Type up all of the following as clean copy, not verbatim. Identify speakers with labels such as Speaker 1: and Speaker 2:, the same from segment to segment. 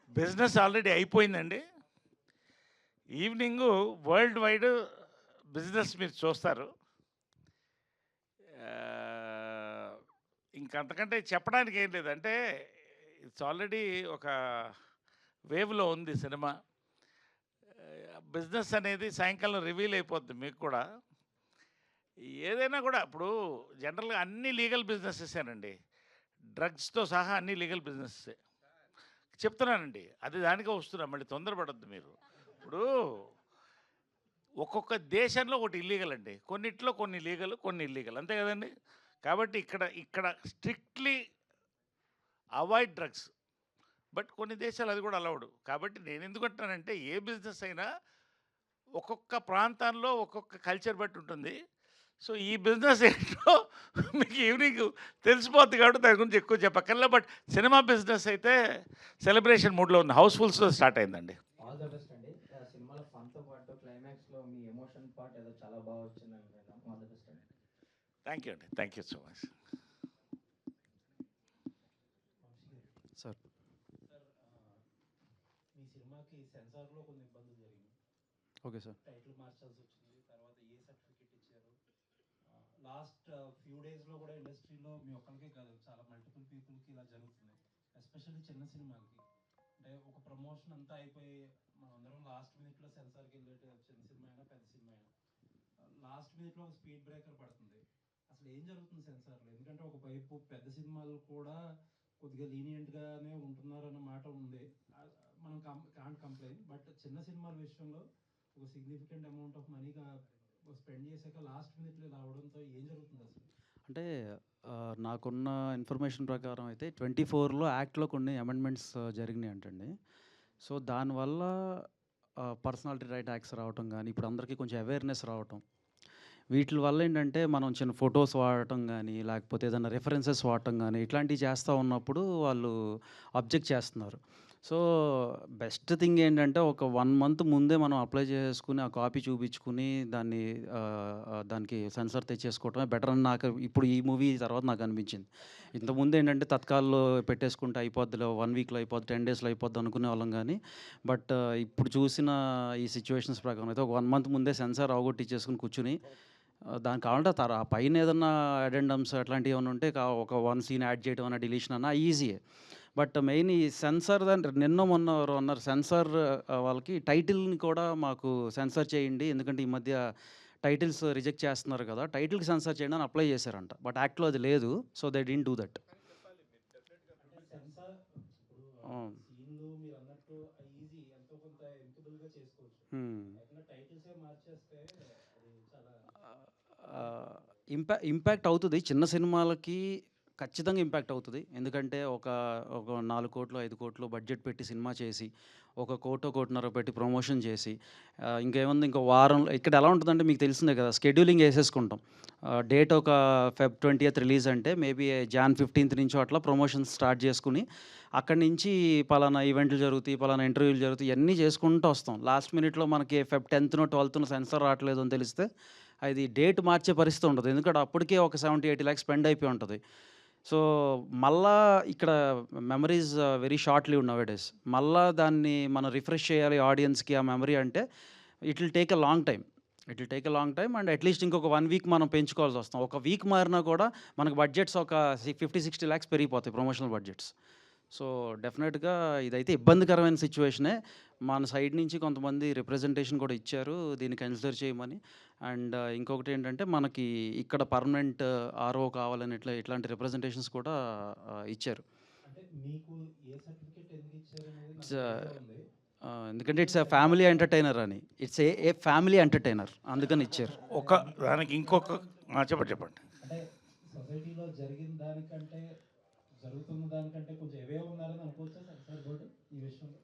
Speaker 1: Business already అయిపోయిందండి. Evening world wide business మీరు చూస్తారు. ఆహ్, ఇంకంతకంటే చెప్పడానికి ఏం లేదు. అంటే ఇట్స్ ఆల్రెడీ ఒక వేవ్‌లో ఉంది సినిమా. బిజినెస్ అనేది సాయంకాలం రివీల్ అయిపోద్ది మీకు కూడా. ఏదైనా కూడా ఇప్పుడు జనరల్‌గా అన్నీ లీగల్ బిజినెసెసేనండి. డ్రగ్స్‌తో సహా అన్నీ లీగల్ బిజినెసెసే. చెప్తున్నానండి. అది దానికే వస్తున్నా. మళ్ళీ తొందరపడొద్దు మీరు. ఇప్పుడు ఒక్కొక్క దేశంలో ఒకటి ఇల్లీగల్ అండి. కొన్నిట్లో కొన్ని లీగల్, కొన్ని ఇల్లీగల్. అంతే కదండీ! కాబట్టి ఇక్కడ ఇక్కడ స్ట్రిక్ట్‌లీ అవాయిడ్ డ్రగ్స్. బట్ కొన్ని దేశాలు అది కూడా అలౌడ్. కాబట్టి నేనెందుకంటున్నానంటే ఏ బిజినెస్ అయినా ఒక్కొక్క ప్రాంతాల్లో ఒక్కొక్క కల్చర్ బట్టి ఉంటుంది. సో, ఈ బిజినెస్ ఏంటో మీకు ఈవినింగ్ తెలిసిపోద్ది కాబట్టి దాని గురించి ఎక్కువ చెప్పక్కర్లే. బట్ సినిమా బిజినెస్ అయితే సెలబ్రేషన్ మూడ్‌లో ఉంది. హౌస్‌ఫుల్స్‌తో స్టార్ట్ అయిందండి.
Speaker 2: ఆల్ ద బెస్ట్ అండి. సినిమాలో ఫన్‌తో పాటు క్లైమాక్స్‌లో మీ ఎమోషన్ పార్ట్ ఏదో చాలా బాగా వచ్చిందని విన్నాం. ఆల్ ద బెస్ట్ అండి.
Speaker 1: థ్యాంక్ యూ అండి. Thank you so much.
Speaker 3: Sir
Speaker 4: sir మీ సినిమాకి సెన్సార్లో కొన్ని ఇబ్బందులు జరిగినాయి.
Speaker 3: Okay sir.
Speaker 4: టైటిల్ మార్చాల్సి వచ్చింది. తర్వాత ఏ సర్టిఫికేట్ ఇచ్చారు. లాస్ట్ ఫ్యూ డేస్లో కూడా ఇండస్ట్రీలో మీ ఒక్కరికే కాదు, చాలా మల్టిపుల్ పీపుల్కి ఇలా జరుగుతుంది. ఎస్పెషల్లీ చిన్న సినిమాలకి. అంటే ఒక ప్రమోషన్ అంతా అయిపోయి మనందరం లాస్ట్ మినిట్లో సెన్సార్కి వెళ్ళేట చిన్న సినిమా అయినా పెద్ద సినిమా అయినా లాస్ట్ మినిట్లో ఒక స్పీడ్ బ్రేకర్ పడుతుంది. అసలు ఏం జరుగుతుంది సెన్సార్లో? ఎందుకంటే ఒక వైపు పెద్ద సినిమాలు కూడా కొద్దిగా లీనియంట్గానే ఉంటున్నారన్న మాట ఉంది. మనం కాంట్ కంప్లైంట్. బట్ చిన్న సినిమాల విషయంలో ఒక సిగ్నిఫికెంట్ అమౌంట్ ఆఫ్ మనీగా స్పెండ్ చేశాక లాస్ట్ మినిట్లో ఇలా అవడంతో ఏం జరుగుతుంది అసలు?
Speaker 3: అంటే నాకున్న ఇన్ఫర్మేషన్ ప్రకారం అయితే 24లో యాక్ట్‌లో కొన్ని అమెండ్మెంట్స్ జరిగినాయి అంటండి. సో, దానివల్ల పర్సనాలిటీ రైట్ యాక్ట్స్ రావటం గానీ, ఇప్పుడు అందరికీ కొంచెం అవేర్‌నెస్ రావటం. వీటిల వల్ల ఏంటంటే, మనం చిన్న ఫోటోస్ వాడటం గానీ, లేకపోతే ఏదైనా రిఫరెన్సెస్ వాడటం గానీ, ఇట్లాంటివి చేస్తా ఉన్నప్పుడు వాళ్ళు అబ్జెక్ట్ చేస్తున్నారు. సో, బెస్ట్ థింగ్ ఏంటంటే, ఒక 1 మంత్ ముందే మనం అప్లై చేసేసుకొని, ఆ కాపీ చూపించుకొని, దాన్ని దానికి సెన్సార్ తెచ్చేసుకోవటమే బెటర్ అని నాకు ఇప్పుడు ఈ మూవీ తర్వాత నాకనిపించింది. ఇంతకుముందు ఏంటంటే, తత్కాల్‌లో పెట్టేసుకుంటే అయిపోద్దిలే, 1 వీక్‌లో అయిపోద్ది, 10 డేస్‌లో అయిపోద్ది అనుకునేవాళ్ళం గానీ, బట్ ఇప్పుడు చూసిన ఈ సిట్యుయేషన్స్ ప్రకారం అయితే ఒక 1 మంత్ ముందే సెన్సార్ అవగొట్టిచ్చేసుకొని కూర్చొని దానికి కావాలంటే ఆ పైన ఏదన్నా అడెండమ్స్ అట్లాంటివి ఏమైనా ఉంటే ఒక 1 సీన్ యాడ్ చేయడం అన్నా, డిలీషన్ అన్నా ఈజీయే. బట్ మెయిన్ ఈ సెన్సార్ నిన్నో మొన్నో ఎవరో అన్నారు సెన్సార్ వాళ్ళకి టైటిల్‌ని కూడా మాకు సెన్సార్ చేయండి. ఎందుకంటే ఈ మధ్య టైటిల్స్ రిజెక్ట్ చేస్తున్నారు కదా! టైటిల్‌కి సెన్సార్ చేయండి అని అప్లై చేశారంట. బట్ యాక్ట్‌లో అది లేదు. So, they didn't do that.
Speaker 4: అంటే సెన్సార్ ఇప్పుడు
Speaker 3: అవును.
Speaker 4: సీన్లు మీరు అన్నట్టు ఈజీ ఎంతో కొంత ఎంకబుల్గా చేసుకోవచ్చు.
Speaker 3: హ్మ్.
Speaker 4: ఏదైనా టైటిల్సే మార్చేస్తే అది చాలా
Speaker 3: ఇంపాక్ట్ అవుతది. చిన్న సినిమాలకి ఖచ్చితంగా ఇంపాక్ట్ అవుతది. ఎందుకంటే ఒక 4,00,00,000, 5,00,00,000 బడ్జెట్ పెట్టి సినిమా చేసి, ఒక 1,00,00,000, 1,50,00,000 పెట్టి ప్రమోషన్ చేసి, ఇంకేముంది ఇంకో వారంలో ఇక్కడ ఎలా ఉంటదంటే మీకు తెలిసిందే కదా! షెడ్యూలింగ్ ఏసేసుకుంటాం. డేట్ ఒక ఫెబ్ 20థ్ రిలీజ్ అంటే మేబీ జాన్ 15థ్ నుంచో అట్లా ప్రమోషన్స్ స్టార్ట్ చేసుకొని, అక్కడి నుంచి పలానా ఈవెంట్లు జరుగుతాయి, పలానా ఇంటర్వ్యూలు జరుగుతాయి, ఇయన్నీ చేసుకుంటూ వస్తాం. లాస్ట్ మినిట్‌లో మనకి ఫెబ్ 10థ్‌నో, 12థ్‌నో సెన్సార్ రావట్లేదు అని తెలిస్తే, అది డేట్ మార్చే పరిస్థితి ఉండదు. ఎందుకంటే అప్పటికే ఒక 70, 80 లాక్స్ స్పెండ్ అయిపోయి ఉంటది. సో, మళ్ళా ఇక్కడ మెమరీస్ వెరీ షార్ట్ లివ్డ్ నౌ-ఎ-డేస్. మళ్ళా దాన్ని మనం రిఫ్రెష్ చేయాలి ఆడియన్స్‌కి ఆ మెమరీ అంటే, it will take a long time. It will take a long time and at least ఇంకొక 1 వీక్ మనం పెంచుకోవాల్సొస్తాం. ఒక వీక్ మారినా కూడా మనకు బడ్జెట్స్ ఒక 50, 60 లాక్స్ పెరిగిపోతాయి ప్రమోషనల్ బడ్జెట్స్. సో, డెఫినెట్‌గా ఇదైతే ఇబ్బందికరమైన సిట్యుయేషనే. మన సైడ్ నుంచి కొంతమంది రిప్రజెంటేషన్ కూడా ఇచ్చారు. దీన్ని కన్సిడర్ చేయమని. అండ్ ఇంకొకటేంటంటే మనకి ఇక్కడ పర్మనెంట్ ఆర్‌ఓ కావాలని ఇట్లాంటి రిప్రజెంటేషన్స్ కూడా ఇచ్చారు.
Speaker 4: అంటే మీకు ఏ సర్టిఫికేట్ ఎందుకు ఇచ్చారనేది
Speaker 3: ఇట్స్
Speaker 4: నాకు ఐడియా ఉంది.
Speaker 3: ఎందుకంటే
Speaker 4: అంటే
Speaker 3: ఇట్స్ ఎ ఫ్యామిలీ ఎంటర్‌టైనర్ అని. ఇట్స్ ఏ ఫ్యామిలీ ఎంటర్‌టైనర్ అందుకని ఇచ్చారు.
Speaker 4: అంటే
Speaker 1: ఒక
Speaker 4: మీకు
Speaker 1: దానికి ఇంకొక చెప్పండి. చెప్పండి.
Speaker 4: అంటే సొసైటీలో జరిగిన దానికంటే జరుగుతున్న దానికంటే కొంచెం ఎవే ఉన్నారని అనుకోవచ్చా సెన్సార్ బోర్డు ఈ విషయంలో?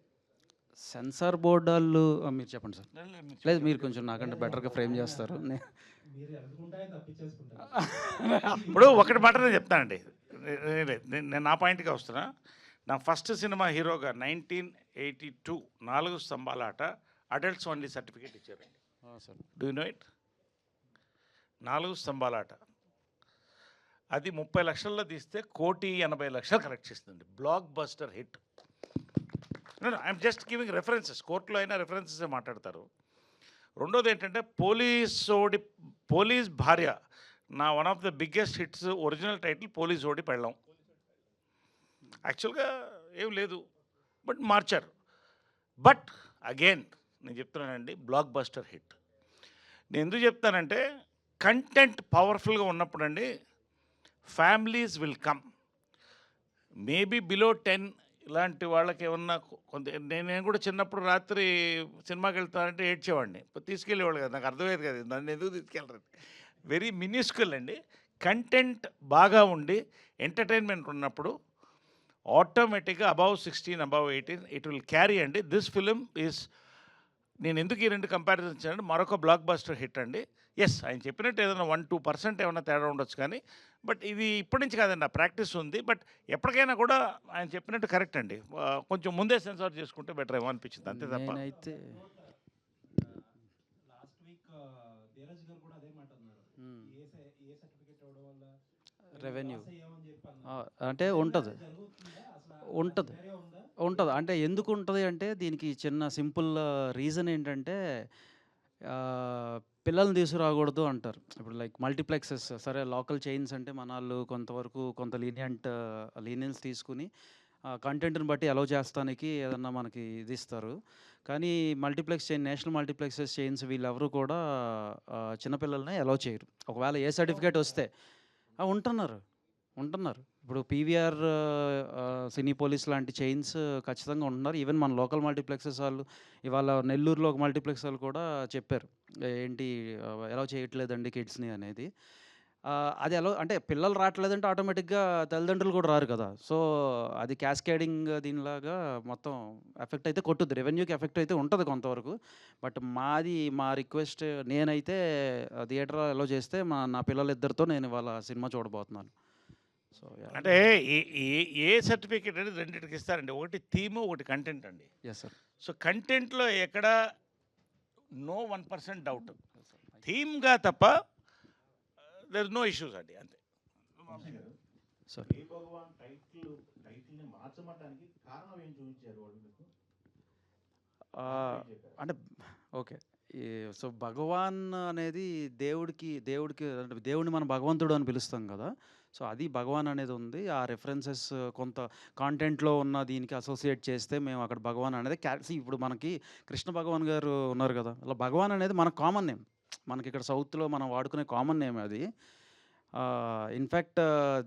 Speaker 3: సెన్సార్ బోర్డోళ్ళు మీరు చెప్పండి సార్.
Speaker 1: లేదు, లేదు, మీరు
Speaker 3: లేదు
Speaker 1: చెప్పండి.
Speaker 3: మీరు కొంచెం నాకంటే బెటర్‌గా ఫ్రేమ్ చేస్తారు.
Speaker 4: మీరు అనుకుంటే ఆయన తప్పించేసుకుంటారు.
Speaker 1: ఇప్పుడు ఒకటి మాట నేను చెప్తానండి. నేను నా పాయింట్‌కే వస్తున్నా. నా ఫస్ట్ సినిమా హీరోగా 1982 4 స్తంభాల ఆట అడల్ట్స్ ఓన్లీ సర్టిఫికేట్ ఇచ్చారండి.
Speaker 3: Sir.
Speaker 1: Do you know it? 4 స్తంభాల ఆట. అది 30 లక్షల్లో తీస్తే 1,80,00,000 కలెక్ట్ చేసిందండి. Blockbuster hit. I'm just giving references. కోర్టులో అయినా రెఫరెన్సెస్ మాట్లాడతారు. రెండోది ఏంటంటే పోలీస్ భార్య, నా one of the biggest hits original title police ఓడి పెళ్ళం. యాక్చువల్గా ఏం లేదు, బట్ మార్చారు. బట్ అగైన్ నేను చెప్తున్నానండి, బ్లాక్ బస్టర్ హిట్. నేను ఎందుకు చెప్తానంటే కంటెంట్ పవర్ఫుల్గా ఉన్నప్పుడండి families will come. Maybe below 10 ఇలాంటి వాళ్ళకి ఏమన్నా కొంత, నేను కూడా చిన్నప్పుడు రాత్రి సినిమాకి వెళ్తానంటే ఏడ్చేవాడిని, తీసుకెళ్ళేవాళ్ళు కదా, నాకు అర్థమయ్యేది కదా నన్ను ఎందుకు తీసుకెళ్ళరు. వెరీ మినిస్కుల్ అండి. కంటెంట్ బాగా ఉండి ఎంటర్టైన్మెంట్ ఉన్నప్పుడు ఆటోమేటిక్గా above 16, above 18 it will carry అండి. దిస్ ఫిలిం ఈజ్, నేను ఎందుకు ఈ రెండు కంపారిజన్ ఇచ్చానంటే మరొక బ్లాక్ బస్టర్ హిట్ అండి. ఎస్, ఆయన చెప్పినట్టు ఏదైనా 1-2% ఏమైనా తేడా ఉండొచ్చు, కానీ బట్ ఇది ఇప్పటి నుంచి కాదండి, ఆ ప్రాక్టీస్ ఉంది. బట్ ఎప్పటికైనా కూడా ఆయన చెప్పినట్టు కరెక్ట్ అండి. కొంచెం ముందే సెన్సార్ చేసుకుంటే బెటర్ ఏమో అనిపించింది, అంతే తప్ప.
Speaker 3: నేనైతే
Speaker 4: లాస్ట్ వీక్ ధీరజ్ గారు కూడా అదే మాట అన్నారు. ఏ సర్టిఫికేట్ ఇవ్వడం వల్ల
Speaker 3: రెవెన్యూ
Speaker 4: లాస్ అయ్యామని చెప్పి అన్నారు.
Speaker 3: అంటే ఉంటుంది
Speaker 4: జరుగుతుందా అసలు?
Speaker 3: ఉంటుంది
Speaker 4: వేరే ఉందా?
Speaker 3: ఉంటుంది అంటే ఎందుకు ఉంటుంది అంటే దీనికి చిన్న సింపుల్ రీజన్ ఏంటంటే ఆ, పిల్లల్ని తీసుకురాకూడదు అంటారు. ఇప్పుడు లైక్ మల్టీప్లెక్సెస్, సరే లోకల్ చైన్స్ అంటే మన వాళ్ళు కొంతవరకు కొంత లీనియన్స్ తీసుకుని కంటెంట్ని బట్టి అలౌ చేస్తానికి ఏదన్నా మనకి ఇది ఇస్తారు. కానీ multiplex chain, national multiplexes chains వీళ్ళెవరు కూడా చిన్నపిల్లల్ని అలౌ చేయరు. ఒకవేళ ఏ సర్టిఫికేట్ వస్తే ఉంటున్నారు. ఇప్పుడు పీవీఆర్, సినీపోలిస్ లాంటి చైన్స్ ఖచ్చితంగా ఉంటున్నారు. ఈవెన్ మన లోకల్ మల్టీప్లెక్సెస్ వాళ్ళు ఇవాళ నెల్లూరులో ఒక మల్టీప్లెక్స్ వాళ్ళు కూడా చెప్పారు, ఏంటి ఎలా చేయట్లేదండి కిడ్స్ని అనేది. అది ఎలా అంటే పిల్లలు రావట్లేదంటే ఆటోమేటిక్గా తల్లిదండ్రులు కూడా రారు కదా. సో అది క్యాస్కేడింగ్ దీనిలాగా మొత్తం ఎఫెక్ట్ అయితే కొట్టుద్ది, రెవెన్యూకి ఎఫెక్ట్ అయితే ఉంటుంది కొంతవరకు. బట్ మా రిక్వెస్ట్, నేనైతే థియేటర్ ఎలా చేస్తే నా పిల్లలిద్దరితో నేను ఇవాళ సినిమా చూడబోతున్నాను. సో
Speaker 1: అంటే ఏ సర్టిఫికేట్ అనేది రెండింటికి ఇస్తారండి. ఒకటి థీము, ఒకటి కంటెంట్ అండి.
Speaker 3: Yes sir.
Speaker 1: సో కంటెంట్లో ఎక్కడ నో 1% డౌట్, థీమ్గా తప్ప దర్ నో ఇష్యూస్ అండి, అంతే.
Speaker 3: సార్
Speaker 5: జై భగవాన్ టైటిల్ని మార్చమటానికి కారణం ఏం చూపించారు వాళ్ళు మీకు?
Speaker 3: అంటే ఓకే, సో భగవాన్ అనేది దేవుడికి అంటే దేవుడిని మనం భగవంతుడు అని పిలుస్తాం కదా. సో అది భగవాన్ అనేది ఉంది. ఆ రెఫరెన్సెస్ కొంత కాంటెంట్లో ఉన్న దీనికి అసోసియేట్ చేస్తే మేము అక్కడ భగవాన్ అనేది ఇప్పుడు మనకి కృష్ణ భగవాన్ గారు ఉన్నారు కదా, అలా భగవాన్ అనేది మనకు కామన్ నేమ్, మనకి ఇక్కడ సౌత్లో మనం వాడుకునే కామన్ నేమ్ అది. ఇన్ఫ్యాక్ట్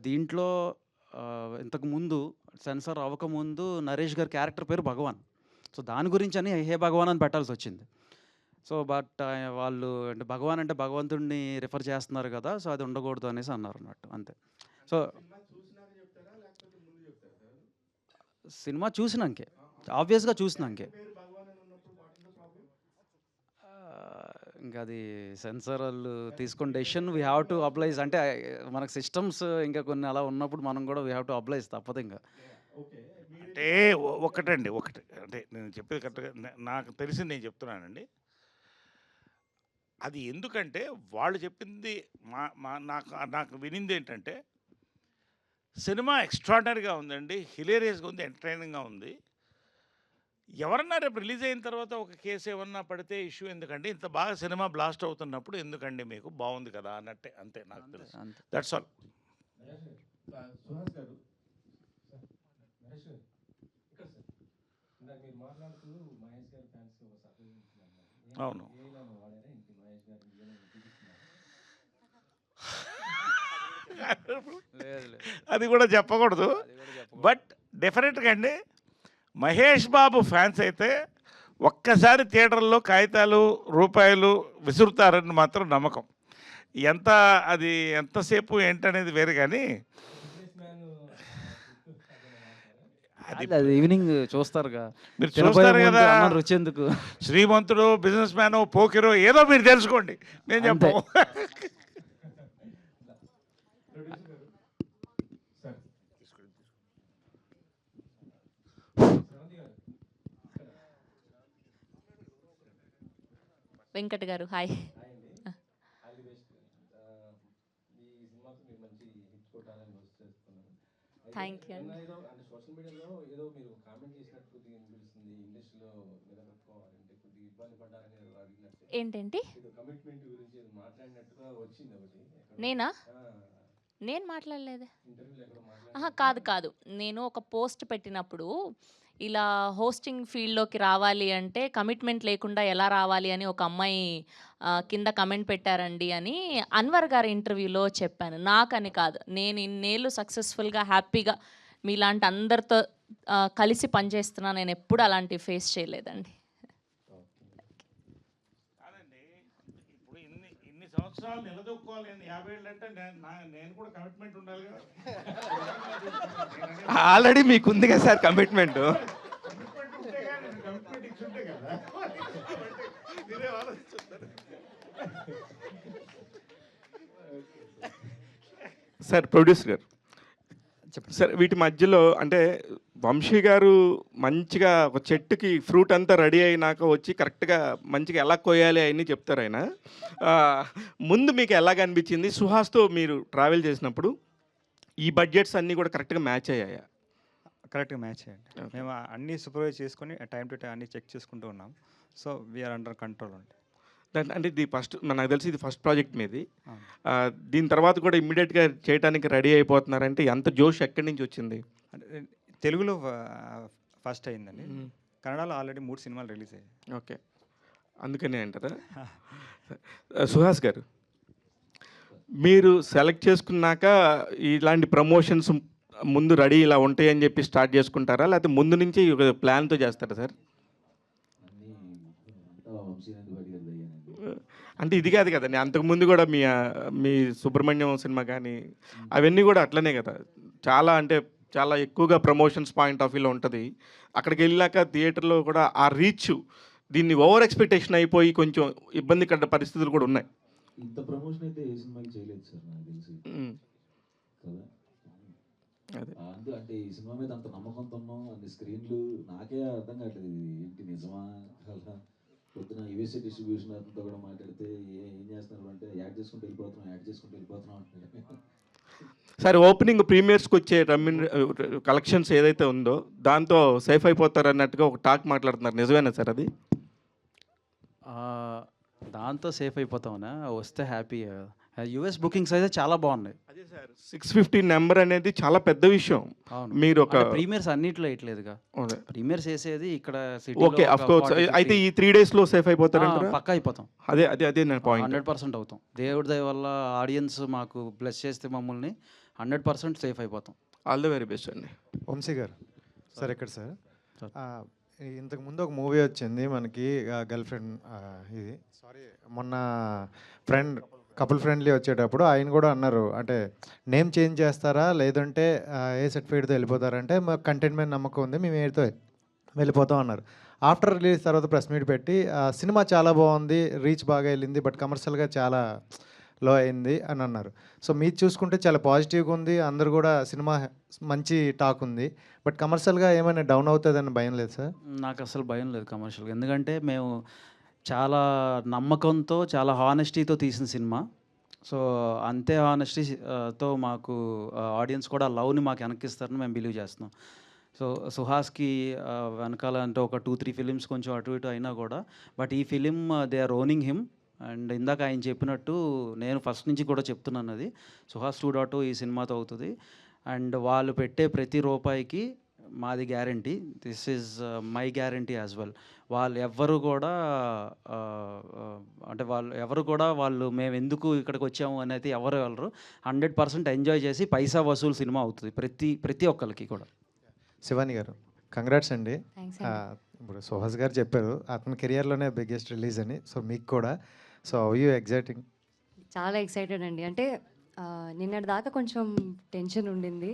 Speaker 3: దీంట్లో ఇంతకు ముందు సెన్సార్ అవ్వకముందు నరేష్ గారి క్యారెక్టర్ పేరు భగవాన్. సో దాని గురించి అని హే భగవాన్ అని పెట్టాల్సి వచ్చింది. సో బట్ వాళ్ళు అంటే భగవాన్ అంటే భగవంతుడిని రిఫర్ చేస్తున్నారు కదా, సో అది ఉండకూడదు అనేసి అన్నారు అన్నట్టు, అంతే. సో సినిమా చూసినాకే, ఆబ్వియస్గా చూసినాకే, ఇంకా అది సెన్సార్ వాళ్ళు తీసుకున్న డెసిషన్ వీ హ్యావ్ టు అప్లైజ్. అంటే మనకు సిస్టమ్స్ ఇంకా కొన్ని అలా ఉన్నప్పుడు మనం కూడా వీ హ్యావ్ టు అప్లైజ్, తప్పదు ఇంకా.
Speaker 1: అంటే ఒకటి అంటే నేను చెప్పేది కరెక్ట్గా నాకు తెలిసింది నేను చెప్తున్నానండి. అది ఎందుకంటే వాళ్ళు చెప్పింది నాకు వినింది ఏంటంటే సినిమా ఎక్స్ట్రాడినరీగా ఉందండి, హిలేరియస్గా ఉంది, ఎంటర్టైనింగ్గా ఉంది. ఎవరన్నా రేపు రిలీజ్ అయిన తర్వాత ఒక కేసు ఏమన్నా పడితే ఇష్యూ ఎందుకండి, ఇంత బాగా సినిమా బ్లాస్ట్ అవుతున్నప్పుడు ఎందుకండి మీకు, బాగుంది కదా అన్నట్టే, అంతే నాకు తెలుసు.
Speaker 3: అంతే.
Speaker 1: That's all.
Speaker 2: సుహాస్ గారు, నరేష్ గారు, ఇక్కడ సార్ ఇందాక మీరు మాట్లాడుతూ మహేష్ గారి ఫ్యాన్స్ ఒక సర్టిఫికేట్ అన్నారు.
Speaker 1: అవును.
Speaker 2: వాడారా ఇంటి మహేష్ గారు చూపిస్తున్నారు?
Speaker 1: అది కూడా చెప్పకూడదు, బట్ డెఫినెట్గా అండి మహేష్ బాబు ఫ్యాన్స్ అయితే ఒక్కసారి థియేటర్లో కాగితాలు రూపాయలు విసురుతారని మాత్రం నమ్మకం. అది ఎంతసేపు ఏంటనేది వేరు, కానీ
Speaker 3: అది ఈవినింగ్ చూస్తారుగా,
Speaker 1: మీరు చూస్తారు కదా,
Speaker 3: రుచేందుకు.
Speaker 1: శ్రీమంతుడు, బిజినెస్ మ్యాన్, పోకిరో ఏదో మీరు తెలుసుకోండి, నేను చెప్పు.
Speaker 6: వెంకట్ గారు హాయ్.
Speaker 2: All the best. ఈ సినిమాతో మీరు మంచి హిట్ కొట్టాలని చేస్తున్నాను.
Speaker 6: థ్యాంక్ యూ
Speaker 2: నిన్న
Speaker 6: అండి.
Speaker 2: ఏదో అంటే సోషల్ మీడియాలో ఏదో మీరు కామెంట్ చేసినట్టు కొద్దిగా అనిపిస్తుంది, ఇండస్ట్రీలో నిలబెట్టుకోవాలంటే కొద్దిగా ఇబ్బంది పడ్డారని ఏదో అడిగినట్టు,
Speaker 6: ఏంటంటి
Speaker 2: ఏదో కమిట్మెంట్ గురించి ఏదో మాట్లాడినట్టుగా వచ్చింది ఒకటి ఎక్కడో.
Speaker 6: నేనా నేను మాట్లాడలేదు.
Speaker 2: ఇంటర్వ్యూలో ఎక్కడో
Speaker 6: కాదు కాదు, నేను ఒక పోస్ట్ పెట్టినప్పుడు ఇలా హోస్టింగ్ ఫీల్డ్లోకి రావాలి అంటే కమిట్మెంట్ లేకుండా ఎలా రావాలి అని ఒక అమ్మాయి కింద కమెంట్ పెట్టారండి అని అన్వర్ గారి ఇంటర్వ్యూలో చెప్పాను. నాకని కాదు, నేను ఇన్నేళ్ళు సక్సెస్ఫుల్గా హ్యాపీగా మీలాంటి అందరితో కలిసి పనిచేస్తున్నా, నేను ఎప్పుడు అలాంటివి ఫేస్ చేయలేదండి.
Speaker 1: కాదండి, ఇప్పుడు ఇన్ని సంవత్సరాలు నిలదొక్కోవాలి అని 50 ఏళ్ళు అంటే నేను కూడా కమిట్మెంట్ ఉండాలి కదా.
Speaker 7: ఆల్రెడీ మీకు ఉంది కదా సార్ కమిట్మెంట్.
Speaker 1: కమిట్మెంట్ ఉంటే కానీ నేను కమిట్మెంట్ ఇచ్చి ఉంటే కదా. మీరే ఆలోచిస్తారు.
Speaker 7: సార్ ప్రొడ్యూసర్ గారు, సార్ వీటి మధ్యలో అంటే వంశీ గారు మంచిగా ఒక చెట్టుకి ఫ్రూట్ అంతా రెడీ అయినాక వచ్చి కరెక్ట్గా మంచిగా ఎలా కోయాలి అని చెప్తారు ఆయన. ఆ, ముందు మీకు ఎలాగ అనిపించింది సుహాస్తో మీరు ట్రావెల్ చేసినప్పుడు? ఈ బడ్జెట్స్ అన్నీ కూడా కరెక్ట్గా మ్యాచ్ అయ్యాయా?
Speaker 8: కరెక్ట్గా మ్యాచ్ చేయండి. మేము అన్నీ సూపర్వైజ్ చేసుకొని టైం టు టైం అన్నీ చెక్ చేసుకుంటూ ఉన్నాం. సో వీఆర్ అండర్ కంట్రోల్ అండి.
Speaker 7: అంటే ఇది ఫస్ట్, నాకు తెలిసి ఇది ఫస్ట్ ప్రాజెక్ట్ మీది. దీని తర్వాత కూడా ఇమ్మీడియట్గా చేయడానికి రెడీ అయిపోతున్నారంటే ఎంత జోష్ ఎక్కడి నుంచి వచ్చింది?
Speaker 8: అంటే తెలుగులో ఫస్ట్ అయిందండి. కన్నడలో ఆల్రెడీ 3 సినిమాలు రిలీజ్ అయ్యాయి.
Speaker 7: ఓకే, అందుకనే అంటారా? సుహాస్ గారు, మీరు సెలెక్ట్ చేసుకున్నాక ఇలాంటి ప్రమోషన్స్ ముందు రెడీ ఇలా ఉంటాయని చెప్పి స్టార్ట్ చేసుకుంటారా, లేకపోతే ముందు నుంచి ఒక ప్లాన్తో చేస్తారా సార్? అంటే ఇది కాదు కదండి, అంతకుముందు కూడా మీ సుబ్రహ్మణ్యం సినిమా కానీ అవన్నీ కూడా అట్లనే కదా, చాలా అంటే చాలా ఎక్కువగా ప్రమోషన్స్ పాయింట్ ఆఫ్ వ్యూలో ఉంటుంది. అక్కడికి వెళ్ళాక థియేటర్లో కూడా ఆ రీచ్ దీన్ని ఓవర్ ఎక్స్పెక్టేషన్ అయిపోయి కొంచెం ఇబ్బందికర పరిస్థితులు కూడా ఉన్నాయి.
Speaker 9: ఇంత ప్రమోషన్ అయితే ఏ సినిమాకి చేయలేదు సార్ నాకు తెలిసి కదా.
Speaker 7: అదే
Speaker 9: అంటే ఈ సినిమా మీద అంత నమ్మకంతో ఉన్నాం, అన్ని స్క్రీన్లు నాకే అర్థం కావట్లేదు ఇది ఏంటి నిజమా అలా. పొద్దున యూఎస్ఏ డిస్ట్రిబ్యూషన్ అతనితో కూడా మాట్లాడితే ఏం చేస్తున్నారు అంటే యాడ్ చేసుకుంటూ వెళ్ళిపోతున్నాం అంటున్నాడు.
Speaker 7: సరే, ఓపెనింగ్ ప్రీమియర్స్కి వచ్చే కలెక్షన్స్ ఏదైతే ఉందో దాంతో సేఫ్ అయిపోతారు అన్నట్టుగా ఒక టాక్ మాట్లాడుతున్నారు, నిజమేనా సార్ అది?
Speaker 3: దాంతో సేఫ్ అయిపోతామన్నా, వస్తే హ్యాపీ. యూఎస్ బుకింగ్స్ అయితే చాలా బాగున్నాయి.
Speaker 7: అదే సార్, 650 నెంబర్ అనేది చాలా పెద్ద విషయం.
Speaker 3: అవును,
Speaker 7: మీరు ఒక
Speaker 3: ప్రీమియర్స్ అన్నిట్లో వేయట్లేదుగా, ప్రీమియర్స్ వేసేది ఇక్కడ
Speaker 7: ఓకే ఆఫ్ కోర్స్. అయితే ఈ 3 డేస్లో సేఫ్ అయిపోతారంటారా?
Speaker 3: పక్కా అయిపోతాం.
Speaker 7: అదే నా పాయింట్.
Speaker 3: 100% అవుతాం. దేవుడి దయ వల్ల ఆడియన్స్ మాకు బ్లెస్ చేస్తే మమ్మల్ని 100% సేఫ్ అయిపోతాం.
Speaker 7: ఆల్ ద వెరీ బెస్ట్ అండి.
Speaker 10: వంశీ గారు సార్, ఎక్కడ సార్? ఇంతకు ముందు ఒక మూవీ వచ్చింది మనకి, గర్ల్ ఫ్రెండ్, ఇది సారీ మొన్న కపుల్ ఫ్రెండ్లీ వచ్చేటప్పుడు ఆయన కూడా అన్నారు, అంటే నేమ్ చేంజ్ చేస్తారా లేదంటే ఏ సర్టిఫికేట్తో వెళ్ళిపోతారంటే మాకు కంటెంట్ మీద నమ్మకం ఉంది, మేము ఏతో వెళ్ళిపోతాం అన్నారు. ఆఫ్టర్ రిలీజ్ తర్వాత ప్రెస్ మీట్ పెట్టి సినిమా చాలా బాగుంది, రీచ్ బాగా వెళ్ళింది, బట్ కమర్షియల్గా చాలా లో అయింది అని అన్నారు. సో మీరు చూసుకుంటే చాలా పాజిటివ్గా ఉంది, అందరు కూడా సినిమా మంచి టాక్ ఉంది, బట్ కమర్షియల్గా ఏమైనా డౌన్ అవుతుందని భయం లేదు సార్?
Speaker 3: నాకు అసలు భయం లేదు కమర్షియల్గా, ఎందుకంటే మేము చాలా నమ్మకంతో చాలా హానెస్టీతో తీసిన సినిమా. సో అంతే హానెస్టీతో మాకు ఆడియన్స్ కూడా లవ్ని మాకు వెనక్కిస్తారని మేము బిలీవ్ చేస్తున్నాం. సో సుహాస్కి వెనకాల అంటే ఒక 2-3 ఫిలిమ్స్ కొంచెం అటు ఇటు అయినా కూడా, బట్ ఈ film they are owning him. And ఇందాక ఆయన చెప్పినట్టు నేను ఫస్ట్ నుంచి కూడా చెప్తున్నాను, అది సుహాస్ 2.0 ఈ సినిమాతో అవుతుంది. అండ్ వాళ్ళు పెట్టే ప్రతి రూపాయికి మాది guarantee, this is my guarantee as well. వాళ్ళు ఎవరు కూడా వాళ్ళు మేము ఎందుకు ఇక్కడికి వచ్చాము అనేది ఎవరు వెళ్ళరు. 100% ఎంజాయ్ చేసి పైసా వసూలు సినిమా అవుతుంది ప్రతి ఒక్కరికి కూడా.
Speaker 10: శివాని గారు, కంగ్రాట్స్ అండి.
Speaker 6: థ్యాంక్స్.
Speaker 10: ఇప్పుడు సుహాస్ గారు చెప్పారు అతని కెరియర్లోనే బిగ్గెస్ట్ రిలీజ్ అని, సో మీకు కూడా, సో యూ ఎగ్జైటింగ్?
Speaker 11: చాలా ఎక్సైటెడ్ అండి. అంటే నిన్నటి దాకా కొంచెం టెన్షన్ ఉండింది,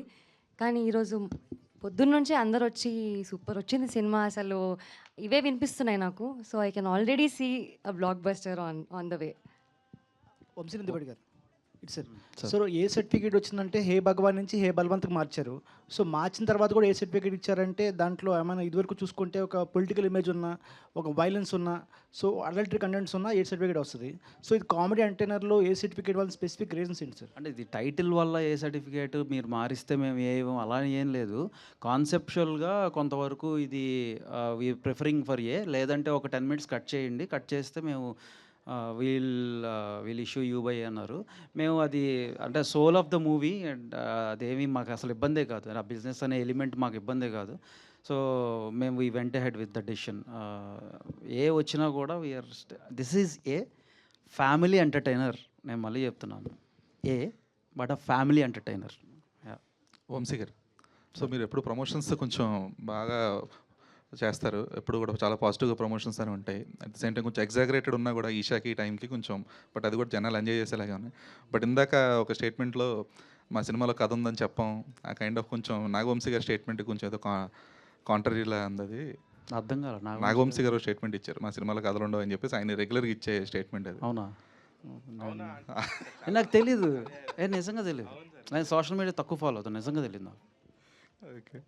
Speaker 11: కానీ ఈరోజు పొద్దున్న నుంచే అందరు వచ్చి సూపర్ వచ్చింది సినిమా అసలు ఇవే వినిపిస్తున్నాయి నాకు. So I can already see a blockbuster on the way.
Speaker 12: Vamsi Nandipati గారు, సార్ సో ఏ సర్టిఫికేట్ వచ్చిందంటే హే భగవాన్ నుంచి హే బల్వంత్కి మార్చారు. సో మార్చిన తర్వాత కూడా ఏ సర్టిఫికేట్ ఇచ్చారంటే దాంట్లో ఏమైనా ఇదివరకు చూసుకుంటే ఒక పొలిటికల్ ఇమేజ్ ఉన్న, ఒక వైలెన్స్ ఉన్న, సో అడల్టరీ కంటెంట్స్ ఉన్న ఏ సర్టిఫికేట్ వస్తుంది. సో ఇది కామెడీ ఎంటర్టైనర్లో ఏ సర్టిఫికేట్ వాళ్ళ స్పెసిఫిక్ రీజన్స్ ఏంటి సార్?
Speaker 3: అంటే ఇది టైటిల్ వల్ల ఏ సర్టిఫికేట్ మీరు మారిస్తే మేము అలా ఏం లేదు. కాన్సెప్చువల్గా కొంతవరకు ఇది వీ ప్రిఫరింగ్ ఫర్ లేదంటే ఒక 10 minutes కట్ చేయండి, కట్ చేస్తే మేము వీల్ ఇష్యూ యూ బై అన్నారు. మేము అది అంటే soul of the movie and అదేమి మాకు అసలు ఇబ్బందే కాదు, ఆ బిజినెస్ అనే ఎలిమెంట్ మాకు ఇబ్బందే కాదు. సో మేము we went head with the decision. వచ్చినా కూడా we're this is a family entertainer. నేను మళ్ళీ చెప్తున్నాను, బట్ ఆ ఫ్యామిలీ ఎంటర్టైనర్.
Speaker 13: వంశీ గారు, సో మీరు ఎప్పుడు ప్రమోషన్స్ కొంచెం బాగా చేస్తారు, ఎప్పుడు కూడా చాలా పాజిటివ్గా ప్రమోషన్స్ అని ఉంటాయి. అట్ ద సేమ్ టైం కొంచెం ఎగ్జాగరేటెడ్ ఉన్నా కూడా ఈషాకి ఈ టైంకి కొంచెం, బట్ అది కూడా జనాలు ఎంజాయ్ చేసేలాగా ఉన్నాయి. బట్ ఇందాక ఒక స్టేట్మెంట్లో మా సినిమాలో కథ ఉందని చెప్పాం, ఆ కైండ్ ఆఫ్ కొంచెం నాగవంశీ గారి స్టేట్మెంట్ కొంచెం ఏదో కాంట్రరీలా ఉంది.
Speaker 3: అర్థం కాదు.
Speaker 13: నాగవంశీ గారు స్టేట్మెంట్ ఇచ్చారు, మా సినిమాలో కథలు ఉండవు అని చెప్పేసి ఆయన రెగ్యులర్గా ఇచ్చే స్టేట్మెంట్ అది.
Speaker 3: అవునా? నాకు తెలీదు, నిజంగా తెలీదు. నేను సోషల్ మీడియా తక్కువ ఫాలో అవుతాను, నిజంగా తెలియదు నాకు.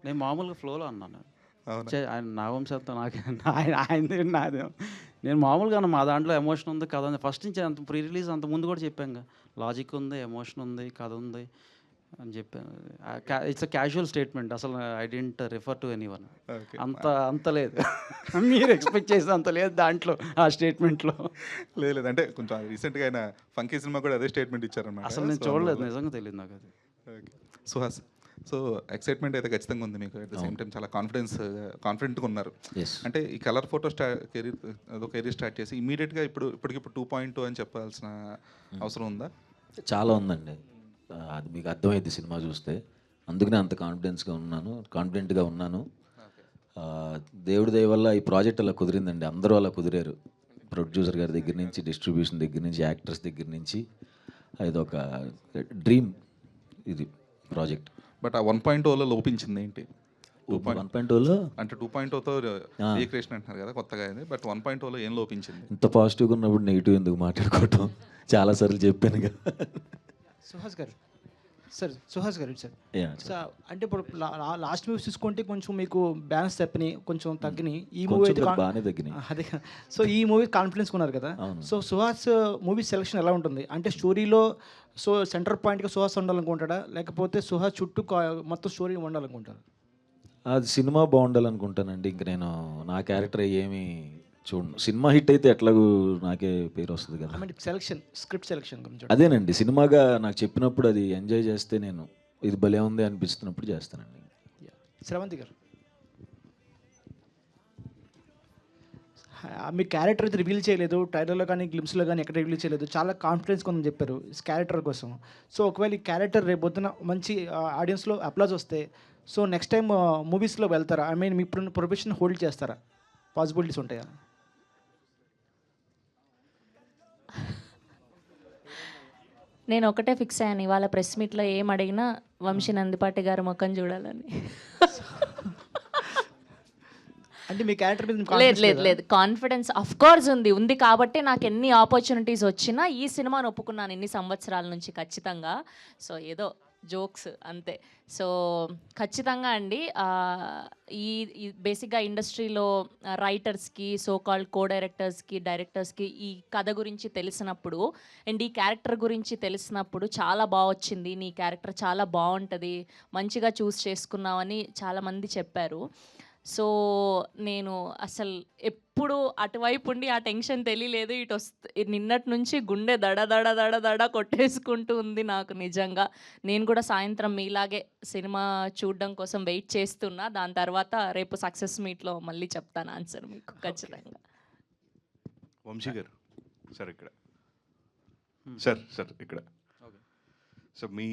Speaker 3: నేను మామూలుగా ఫ్లోలో అన్నాను. ఆయన నాగవంశంతో ఆయన నాదే. నేను మామూలుగా మా దాంట్లో ఎమోషన్ ఉంది, కథ ఉంది. ఫస్ట్ నుంచి అంత ప్రీ రిలీజ్ అంత ముందు కూడా చెప్పాను, లాజిక్ ఉంది, ఎమోషన్ ఉంది, కథ ఉంది అని చెప్పాను. It's a casual statement. అసలు I didn't refer to anyone. అంత లేదు మీరు ఎక్స్పెక్ట్ చేసే అంత లేదు దాంట్లో, ఆ స్టేట్మెంట్లో.
Speaker 13: లేదు అంటే కొంచెం రీసెంట్గా ఆయన ఫంకీ సినిమా కూడా అదే స్టేట్మెంట్ ఇచ్చారన్నమాట.
Speaker 3: అసలు నేను చూడలేదు, నిజంగా తెలియదు నాకు అది.
Speaker 13: సుహాస్, సో ఎక్సైట్మెంట్ అయితే ఖచ్చితంగా ఉంది మీకు. అట్ ద సేమ్ టైం చాలా కాన్ఫిడెంట్గా ఉన్నారు. అంటే ఈ కలర్ ఫోటో కెరీర్ స్టార్ట్ చేసి ఇమీడియట్గా ఇప్పటికి 2.2 అని చెప్పాల్సిన అవసరం ఉందా?
Speaker 9: చాలా ఉందండి, అది మీకు అర్థమైంది సినిమా చూస్తే. అందుకనే అంత కాన్ఫిడెంట్గా ఉన్నాను. దేవుడి దయ వల్ల ఈ ప్రాజెక్ట్ అలా కుదిరిందండి. అందరూ అలా కుదిరారు, ప్రొడ్యూసర్ గారి దగ్గర నుంచి, డిస్ట్రిబ్యూషన్ దగ్గర నుంచి, యాక్టర్స్ దగ్గర నుంచి. ఇది ఒక డ్రీమ్ ఇది ప్రాజెక్ట్.
Speaker 13: బట్ ఆ 1.0లో లోపించింది ఏంటి?
Speaker 9: 1.0లో
Speaker 13: అంటే 2.0తో రీక్రియేషన్ అంటున్నారు కదా కొత్తగా, బట్ 1.0లో ఏం లోపించింది?
Speaker 9: ఇంత పాజిటివ్గా ఉన్నప్పుడు నెగిటివ్ ఎందుకు మాట్లాడుకోవటం? చాలాసార్లు చెప్పాను కదా.
Speaker 12: సుహాస్ గారు సార్ అంటే ఇప్పుడు లాస్ట్ మూవీస్ చూసుకుంటే కొంచెం మీకు బ్యాలెన్స్ తప్పినాయి, కొంచెం తగ్గినాయి. ఈ మూవీ అయితే
Speaker 9: బాగానే తగ్గినాయి.
Speaker 12: అదే, సో ఈ మూవీ కాన్ఫిడెన్స్ ఉన్నారు కదా. సో సుహాస్ మూవీ సెలెక్షన్ ఎలా ఉంటుంది అంటే స్టోరీలో సో సెంటర్ పాయింట్గా సుహాస్ ఉండాలనుకుంటాడా, లేకపోతే సుహాస్ చుట్టూ మొత్తం స్టోరీ ఉండాలనుకుంటారా?
Speaker 9: అది సినిమా బాగుండాలనుకుంటానండి. ఇంక నేను నా క్యారెక్టర్ ఏమి చూడండి. సినిమా హిట్ అయితే ఎట్లాగూ నాకే పేరు వస్తుంది కదా.
Speaker 12: స్క్రిప్ట్ సెలెక్షన్ గురించి
Speaker 9: అదేనండి, సినిమాగా నాకు చెప్పినప్పుడు అది ఎంజాయ్ చేస్తే, నేను ఇది భలే ఉంది అనిపిస్తున్నప్పుడు చేస్తానండి.
Speaker 12: శ్రవంతి గారు, మీ క్యారెక్టర్ అయితే రివీల్ చేయలేదు, ట్రైలర్లో కానీ గ్లిమ్స్లో కానీ ఎక్కడ రివీల్ చేయలేదు, చాలా కాన్ఫిడెన్స్ కొందని చెప్పారు క్యారెక్టర్ కోసం. సో ఒకవేళ ఈ క్యారెక్టర్ రేపు పొద్దున మంచి ఆడియన్స్లో అప్లాజ్ వస్తే, సో నెక్స్ట్ టైం మూవీస్లో వెళ్తారా? I mean me profession hold చేస్తారా? పాసిబిలిటీస్ ఉంటాయా?
Speaker 6: నేను ఒకటే ఫిక్స్ అయ్యాను, ఇవాళ ప్రెస్ మీట్లో ఏం అడిగినా వంశీ నందిపాటి గారి ముఖం చూడాలని.
Speaker 12: అంటే మీ క్యారెక్టర్
Speaker 6: లేదు కాన్ఫిడెన్స్ అఫ్ కోర్స్ ఉంది కాబట్టి నాకు ఎన్ని ఆపర్చునిటీస్ వచ్చినా ఈ సినిమాను ఒప్పుకున్నాను ఇన్ని సంవత్సరాల నుంచి ఖచ్చితంగా. సో ఏదో జోక్స్ అంతే. సో ఖచ్చితంగా అండి, ఈ బేసిక్గా ఇండస్ట్రీలో రైటర్స్కి, సో కాల్డ్ కో డైరెక్టర్స్కి, డైరెక్టర్స్కి ఈ కథ గురించి తెలిసినప్పుడు అండ్ ఈ క్యారెక్టర్ గురించి తెలిసినప్పుడు చాలా బాగా వచ్చింది, నీ క్యారెక్టర్ చాలా బాగుంటుంది, మంచిగా చూస్ చేసుకున్నావని చాలామంది చెప్పారు. సో నేను అసలు ఎప్పుడు అటువైపు ఉండి ఆ టెన్షన్ తెలియలేదు. నిన్నటి నుంచి గుండె దడ దడ దడ దడ కొట్టేసుకుంటూ ఉంది నాకు నిజంగా. నేను కూడా సాయంత్రం మీలాగే సినిమా చూడడం కోసం వెయిట్ చేస్తున్నా. దాని తర్వాత రేపు సక్సెస్ మీట్లో మళ్ళీ చెప్తాను ఆన్సర్ మీకు ఖచ్చితంగా.
Speaker 14: వంశీ గారు సార్ ఇక్కడ ఇక్కడ సో మీ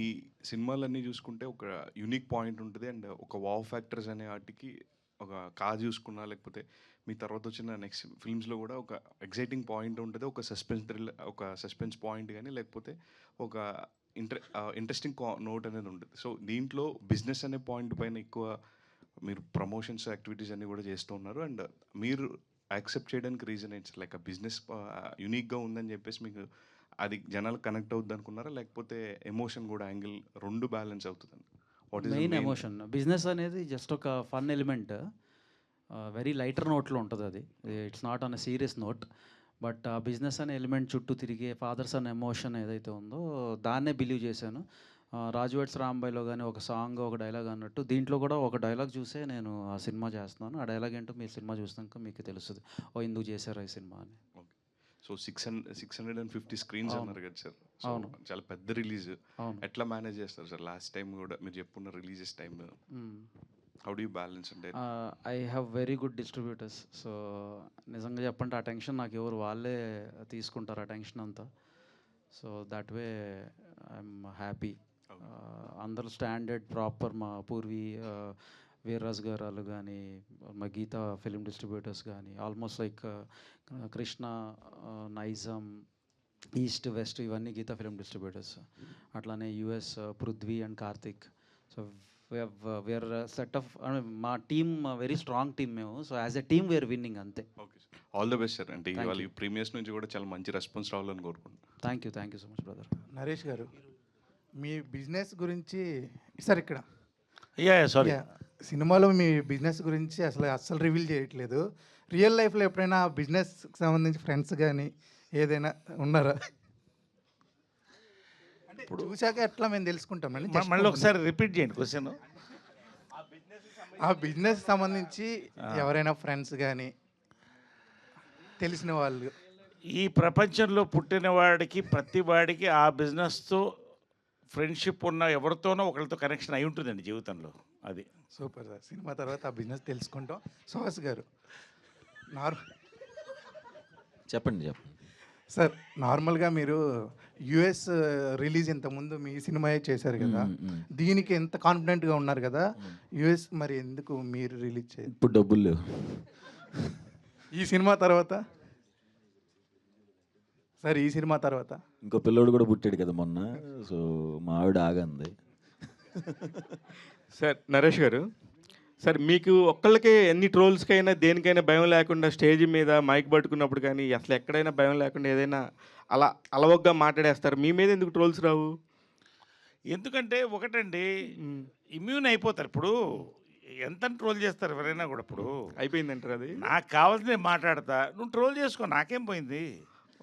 Speaker 14: సినిమాలన్నీ చూసుకుంటే ఒక యూనిక్ పాయింట్ ఉంటుంది అండ్ ఒక వావ్ ఫ్యాక్టర్స్ అనే వాటికి ఒక కాజ్ చూసుకున్నా, లేకపోతే మీ తర్వాత వచ్చిన నెక్స్ట్ ఫిల్మ్స్లో కూడా ఒక ఎగ్జైటింగ్ పాయింట్ ఉంటుంది, ఒక సస్పెన్స్ పాయింట్ కానీ, లేకపోతే ఒక ఇంట్రెస్టింగ్ నోట్ అనేది ఉంటుంది. సో దీంట్లో బిజినెస్ అనే పాయింట్ పైన ఎక్కువ మీరు ప్రమోషన్స్ యాక్టివిటీస్ అన్నీ కూడా చేస్తూ ఉన్నారు. అండ్ మీరు యాక్సెప్ట్ చేయడానికి రీజన్ ఏంటి? లైక్ ఆ బిజినెస్ యూనిక్గా ఉందని చెప్పేసి మీకు అది జనాలు కనెక్ట్ అవుద్ది అనుకున్నారా, లేకపోతే ఎమోషన్ కూడా యాంగిల్ రెండు బ్యాలెన్స్ అవుతుందండి? What is
Speaker 3: main emotion. Business అనేది జస్ట్ ఒక ఫన్ ఎలిమెంట్, వెరీ లైటర్ నోట్లో ఉంటుంది అది. It's not on a serious note. But ఆ బిజినెస్ అనే ఎలిమెంట్ చుట్టూ తిరిగే ఫాదర్స్ అనే ఎమోషన్ ఏదైతే ఉందో దాన్నే బిలీవ్ చేశాను. రాజు వెడ్స్ రాంబాయ్లో కానీ ఒక సాంగ్ ఒక డైలాగ్ అన్నట్టు దీంట్లో కూడా ఒక డైలాగ్ చూసే నేను ఆ సినిమా చేస్తున్నాను. ఆ డైలాగ్ ఏంటో మీరు సినిమా చూసినాక మీకు తెలుస్తుంది, ఓ ఎందుకు చేశారు ఈ సినిమా అని.
Speaker 14: సో 650 స్క్రీన్స్ అన్నారు కదా సార్.
Speaker 3: అవును.
Speaker 14: చాలా పెద్ద రిలీజ్.
Speaker 3: అవును.
Speaker 14: ఎట్లా మేనేజ్ చేస్తారు సార్? లాస్ట్ టైం కూడా మీరు చెప్పుకున్న releases time how do you balance అంటే?
Speaker 3: I have very good distributors. So నిజంగా చెప్పంటే ఆ టెన్షన్ నాకు ఎవరు వాళ్ళే తీసుకుంటారు ఆ టెన్షన్ అంతా. So that way I'm happy. అందరూ స్టాండర్డ్ ప్రాపర్, మా పూర్వీ వీర్రాజ్ గారు వాళ్ళు కానీ, మా గీతా ఫిలిం డిస్ట్రిబ్యూటర్స్ కానీ, almost like Krishna, Nizam, east west ఇవన్నీ గీతా ఫిలిం డిస్ట్రిబ్యూటర్స్. అట్లానే US Prithvi and Karthik. So we're set of, మా టీమ్ వెరీ స్ట్రాంగ్ టీమ్ మేము. So as a team we're winning అంతే.
Speaker 14: Okay sir, all the best sir. అంటే ఇవాళ ఈ ప్రీమియర్స్ నుంచి కూడా చాలా మంచి రెస్పాన్స్ రావాలని కోరుకుంటున్నాను.
Speaker 3: Thank you so much brother.
Speaker 15: Naresh గారు, మీ బిజినెస్ గురించి సార్ ఇక్కడ
Speaker 1: సారీ
Speaker 15: సినిమాలో మీ బిజినెస్ గురించి అస్సలు రివీల్ చేయట్లేదు. రియల్ లైఫ్లో ఎప్పుడైనా బిజినెస్కి సంబంధించి ఫ్రెండ్స్ కానీ ఏదైనా ఉన్నారా? అంటే చూశాక ఎట్లా మేము తెలుసుకుంటామండి.
Speaker 1: మళ్ళీ ఒకసారి రిపీట్ చేయండి క్వశ్చన్.
Speaker 15: ఆ బిజినెస్ సంబంధించి ఎవరైనా ఫ్రెండ్స్ కానీ తెలిసిన వాళ్ళు?
Speaker 1: ఈ ప్రపంచంలో పుట్టిన వాడికి ప్రతి వాడికి ఆ బిజినెస్తో ఫ్రెండ్షిప్ ఉన్న ఎవరితోనో ఒకరితో కనెక్షన్ అయి ఉంటుందండి జీవితంలో. అది
Speaker 15: సూపర్ సార్. సినిమా తర్వాత ఆ బిజినెస్ తెలుసుకుంటాం. సుహాస్ గారు,
Speaker 9: చెప్పండి
Speaker 15: సార్, నార్మల్గా మీరు యుఎస్ రిలీజ్ ఇంతకుముందు మీ సినిమా చేశారు కదా, దీనికి ఎంత కాన్ఫిడెంట్గా ఉన్నారు కదా, యుఎస్ మరి ఎందుకు మీరు రిలీజ్ చేయాలి?
Speaker 9: ఇప్పుడు డబ్బులు లేవు.
Speaker 15: ఈ సినిమా తర్వాత సార్, ఈ సినిమా తర్వాత
Speaker 9: ఇంకో పిల్లోడు కూడా పుట్టాడు కదా మొన్న, సో మా ఆవిడ ఆగంది.
Speaker 7: సార్ నరేష్ గారు, సార్ మీకు ఒక్కళ్ళకే ఎన్ని ట్రోల్స్కైనా దేనికైనా భయం లేకుండా స్టేజ్ మీద మైక్ పట్టుకున్నప్పుడు కానీ అసలు ఎక్కడైనా భయం లేకుండా ఏదైనా అలా అలవగ్గా మాట్లాడేస్తారు, మీ మీద ఎందుకు ట్రోల్స్ రావు?
Speaker 1: ఎందుకంటే ఒకటండి, ఇమ్యూన్ అయిపోతారు. ఇప్పుడు ఎంత ట్రోల్ చేస్తారు ఎవరైనా కూడా. ఇప్పుడు
Speaker 7: అయిపోయిందంటారు అది.
Speaker 1: నాకు కావాల్సింది మాట్లాడతా, నువ్వు ట్రోల్ చేసుకో, నాకేం పోయింది,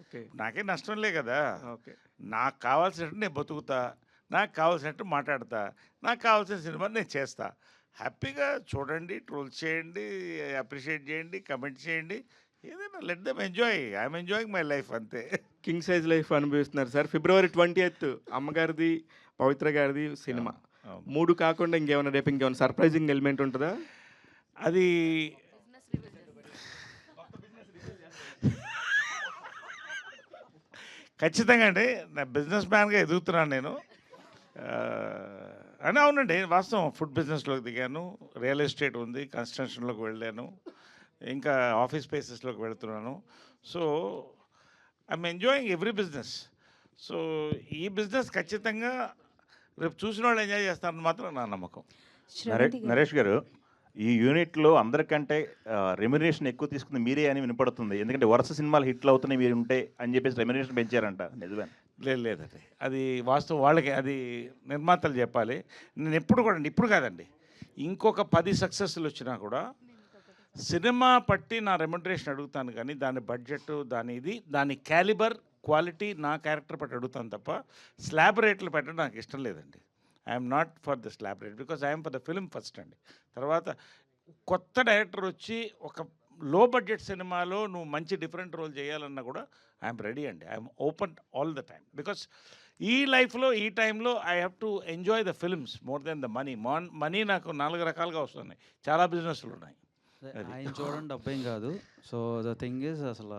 Speaker 7: ఓకే,
Speaker 1: నాకేం నష్టంలే కదా.
Speaker 7: ఓకే,
Speaker 1: నాకు కావాల్సినట్టు నేను బతుకుతా, నాకు కావాల్సినట్టు మాట్లాడతా, నాకు కావాల్సిన సినిమా నేను చేస్తా. హ్యాపీగా చూడండి, ట్రోల్ చేయండి, అప్రిషియేట్ చేయండి, కమెంట్ చేయండి, ఏదైనా let them enjoy. I'm enjoying my life అంతే.
Speaker 7: కింగ్ సైజ్ లైఫ్ అనుభవిస్తున్నారు సార్. February 20th అమ్మగారిది, పవిత్ర గారిది సినిమా. 3 కాకుండా ఇంకేమైనా రేపు ఇంకేమైనా సర్ప్రైజింగ్ ఎలిమెంట్ ఉంటుందా?
Speaker 1: అది ఖచ్చితంగా అండి. నా బిజినెస్ మ్యాన్గా ఎదుగుతున్నాను నేను. అని అవునండి, వాస్తవం. ఫుడ్ బిజినెస్లోకి దిగాను, రియల్ ఎస్టేట్ ఉంది, కన్స్ట్రక్షన్లోకి వెళ్ళాను, ఇంకా ఆఫీస్ స్పేసెస్లోకి వెళ్తున్నాను. So I'm enjoying every business. So ఈ బిజినెస్ ఖచ్చితంగా రేపు చూసిన వాళ్ళు ఎంజాయ్ చేస్తారని మాత్రం నా నమ్మకం.
Speaker 5: నరేష్ గారు, ఈ యూనిట్లో అందరికంటే రెమ్యునరేషన్ ఎక్కువ తీసుకుంది మీరే అని వినపడుతుంది. ఎందుకంటే వరుస సినిమాలు హిట్లు అవుతున్నాయి మీరు ఉంటే అని చెప్పేసి రెమ్యునరేషన్ పెంచారంట, నిజమే?
Speaker 1: లేదండి, అది వాస్తవం. వాళ్ళకి అది నిర్మాతలు చెప్పాలి. నేను ఎప్పుడు కూడా, ఇప్పుడు కాదండి, ఇంకొక 10 సక్సెస్లు వచ్చినా కూడా సినిమా పట్టి నా రెమ్యునరేషన్ అడుగుతాను, కానీ దాని బడ్జెట్, దాని క్యాలిబర్, క్వాలిటీ నా క్యారెక్టర్ పట్టి అడుగుతాను తప్ప స్లాబ్ రేట్లు పెట్టడం నాకు ఇష్టం లేదండి. I'm not for the slab rate, because I'm for the film first అండి. తర్వాత కొత్త డైరెక్టర్ వచ్చి ఒక లో బడ్జెట్ సినిమాలో నువ్వు మంచి డిఫరెంట్ రోల్ చేయాలన్నా కూడా ఐఎమ్ రెడీ అండి. I'm open all the time, because ఈ లైఫ్లో ఈ టైంలో I have to enjoy the films more than the money. Money నాకు 4 రకాలుగా వస్తున్నాయి, చాలా బిజినెస్లు ఉన్నాయి.
Speaker 3: ఆయన చూడండి, డబ్బేం కాదు. సో ద థింగ్ ఈజ్, అసలు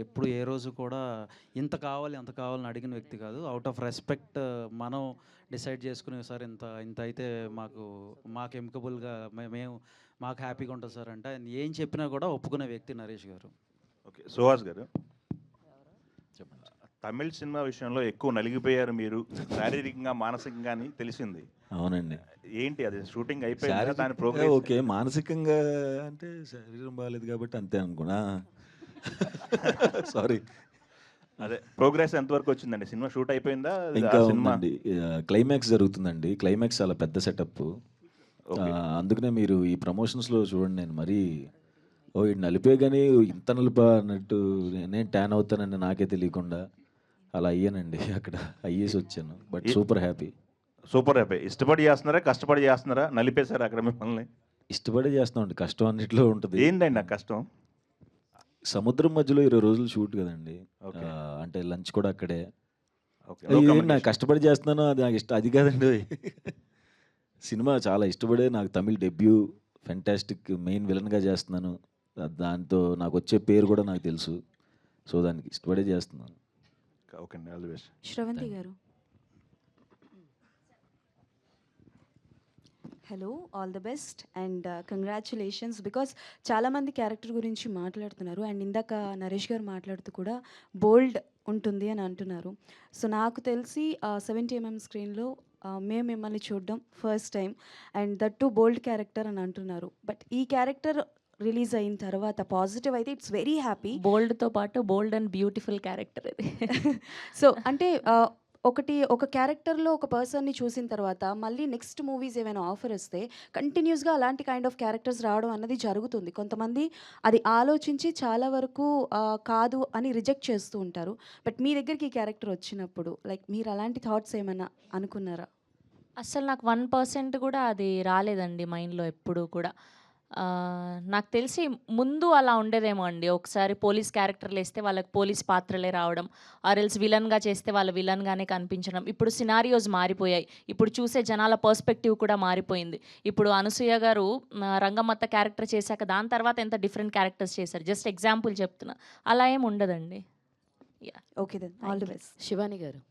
Speaker 3: ఎప్పుడు ఏ రోజు కూడా ఇంత కావాలి అంత కావాలని అడిగిన వ్యక్తి కాదు. అవుట్ ఆఫ్ రెస్పెక్ట్ మనం డిసైడ్ చేసుకునే, సార్ ఇంత అయితే మాకు ఎమికబుల్గా మేము మాకు హ్యాపీగా ఉంటుంది సార్ అంటే ఆయన ఏం చెప్పినా కూడా ఒప్పుకునే వ్యక్తి నరేష్ గారు.
Speaker 5: ఓకే, సుహాస్ గారు, చెప్పండి. తమిళ సినిమా విషయంలో ఎక్కువ నలిగిపోయారు మీరు, శారీరకంగా మానసికంగా అని తెలిసింది.
Speaker 9: అవునండి.
Speaker 5: ఏంటి అది? షూటింగ్ అయిపోయింది, దాని ప్రోగ్రెస్?
Speaker 9: ఓకే, మానసికంగా అంటే శరీరం బాగాలేదు కాబట్టి అంతే అనుకున్నా. సారీ.
Speaker 5: అదే ప్రోగ్రెస్ ఎంతవరకు వచ్చిందండి? సినిమా షూట్ అయిపోయిందా?
Speaker 9: ఇంకా
Speaker 5: ఆ సినిమా
Speaker 9: ఉందండి. క్లైమాక్స్ జరుగుతుందండి. క్లైమాక్స్ చాలా పెద్ద సెటప్. అందుకనే మీరు ఈ ప్రమోషన్స్‌లో చూడండి, నేను మరీ ఇది నలిపే గాని ఇంత నలుపా అన్నట్టు నేను ట్యాన్ అవుతానని నాకే తెలియకుండా అలా అయ్యానండి. అక్కడ అయ్యేసి వచ్చాను. But super happy.
Speaker 5: Super happy. ఇష్టపడి చేస్తున్నారా? కష్టపడి చేస్తున్నారా? నలిపేశారా అక్కడ మిమ్మల్ని?
Speaker 9: ఇష్టపడే చేస్తామండి. కష్టం అన్నిట్లో ఉంటుంది.
Speaker 5: ఏంటండి ఆ కష్టం?
Speaker 9: సముద్రం మధ్యలో 20 రోజులు షూట్ కదండి.
Speaker 5: ఓకే.
Speaker 9: అంటే లంచ్ కూడా అక్కడే.
Speaker 5: ఓకే. నో
Speaker 9: ఇది నాకు
Speaker 5: కమ్యూనికేషన్.
Speaker 9: కష్టపడి చేస్తున్నాను అది నాకు ఇష్టం అది కాదండి. సినిమా చాలా ఇష్టపడే, నాకు తమిళ్ డెబ్యూ, ఫెంటాస్టిక్ మెయిన్ విలన్గా చేస్తున్నాను. దాంతో నాకు వచ్చే పేరు కూడా నాకు తెలుసు. సో దానికి ఇష్టపడే చేస్తున్నాను.
Speaker 5: ఓకే అండి, ఆల్ ది బెస్ట్.
Speaker 16: శ్రవంతి గారు. Hello, all the best and congratulations. Because చాలామంది క్యారెక్టర్ గురించి మాట్లాడుతున్నారు అండ్ ఇందాక నరేష్ గారు మాట్లాడుతూ కూడా బోల్డ్ ఉంటుంది అని అంటున్నారు. సో నాకు తెలిసి 70mm స్క్రీన్లో మేము మిమ్మల్ని చూడడం first time and that to bold character అని అంటున్నారు. బట్ ఈ క్యారెక్టర్ రిలీజ్ అయిన తర్వాత పాజిటివ్ అయితే ఇట్స్ వెరీ హ్యాపీ.
Speaker 6: బోల్డ్తో పాటు బోల్డ్ అండ్ బ్యూటిఫుల్ క్యారెక్టర్ ఇది.
Speaker 16: సో అంటే ఒక క్యారెక్టర్లో ఒక పర్సన్ని చూసిన తర్వాత మళ్ళీ నెక్స్ట్ మూవీస్ ఏమైనా ఆఫర్ వస్తే కంటిన్యూస్గా అలాంటి కైండ్ ఆఫ్ క్యారెక్టర్స్ రావడం అన్నది జరుగుతుంది. కొంతమంది అది ఆలోచించి చాలా వరకు కాదు అని రిజెక్ట్ చేస్తూ ఉంటారు. బట్ మీ దగ్గరికి ఈ క్యారెక్టర్ వచ్చినప్పుడు లైక్ మీరు అలాంటి థాట్స్ ఏమైనా అనుకున్నారా?
Speaker 6: అస్సలు నాకు 1% కూడా అది రాలేదండి మైండ్లో ఎప్పుడు కూడా. నాకు తెలిసి ముందు అలా ఉండేదేమో అండి. ఒకసారి పోలీస్ క్యారెక్టర్లు వేస్తే వాళ్ళకి పోలీస్ పాత్రలే రావడం, ఆర్ఎల్స్ విలన్గా చేస్తే వాళ్ళు విలన్గానే కనిపించడం. ఇప్పుడు సినారియోస్ మారిపోయాయి. ఇప్పుడు చూసే జనాల పర్స్పెక్టివ్ కూడా మారిపోయింది. ఇప్పుడు అనసూయ గారు రంగమ్మత్త క్యారెక్టర్ చేశాక దాని తర్వాత ఎంత డిఫరెంట్ క్యారెక్టర్స్ చేశారు. జస్ట్ ఎగ్జాంపుల్ చెప్తున్నా. అలా ఏమి ఉండదండి.
Speaker 16: Okay then, all the best.
Speaker 17: Shivani గారు.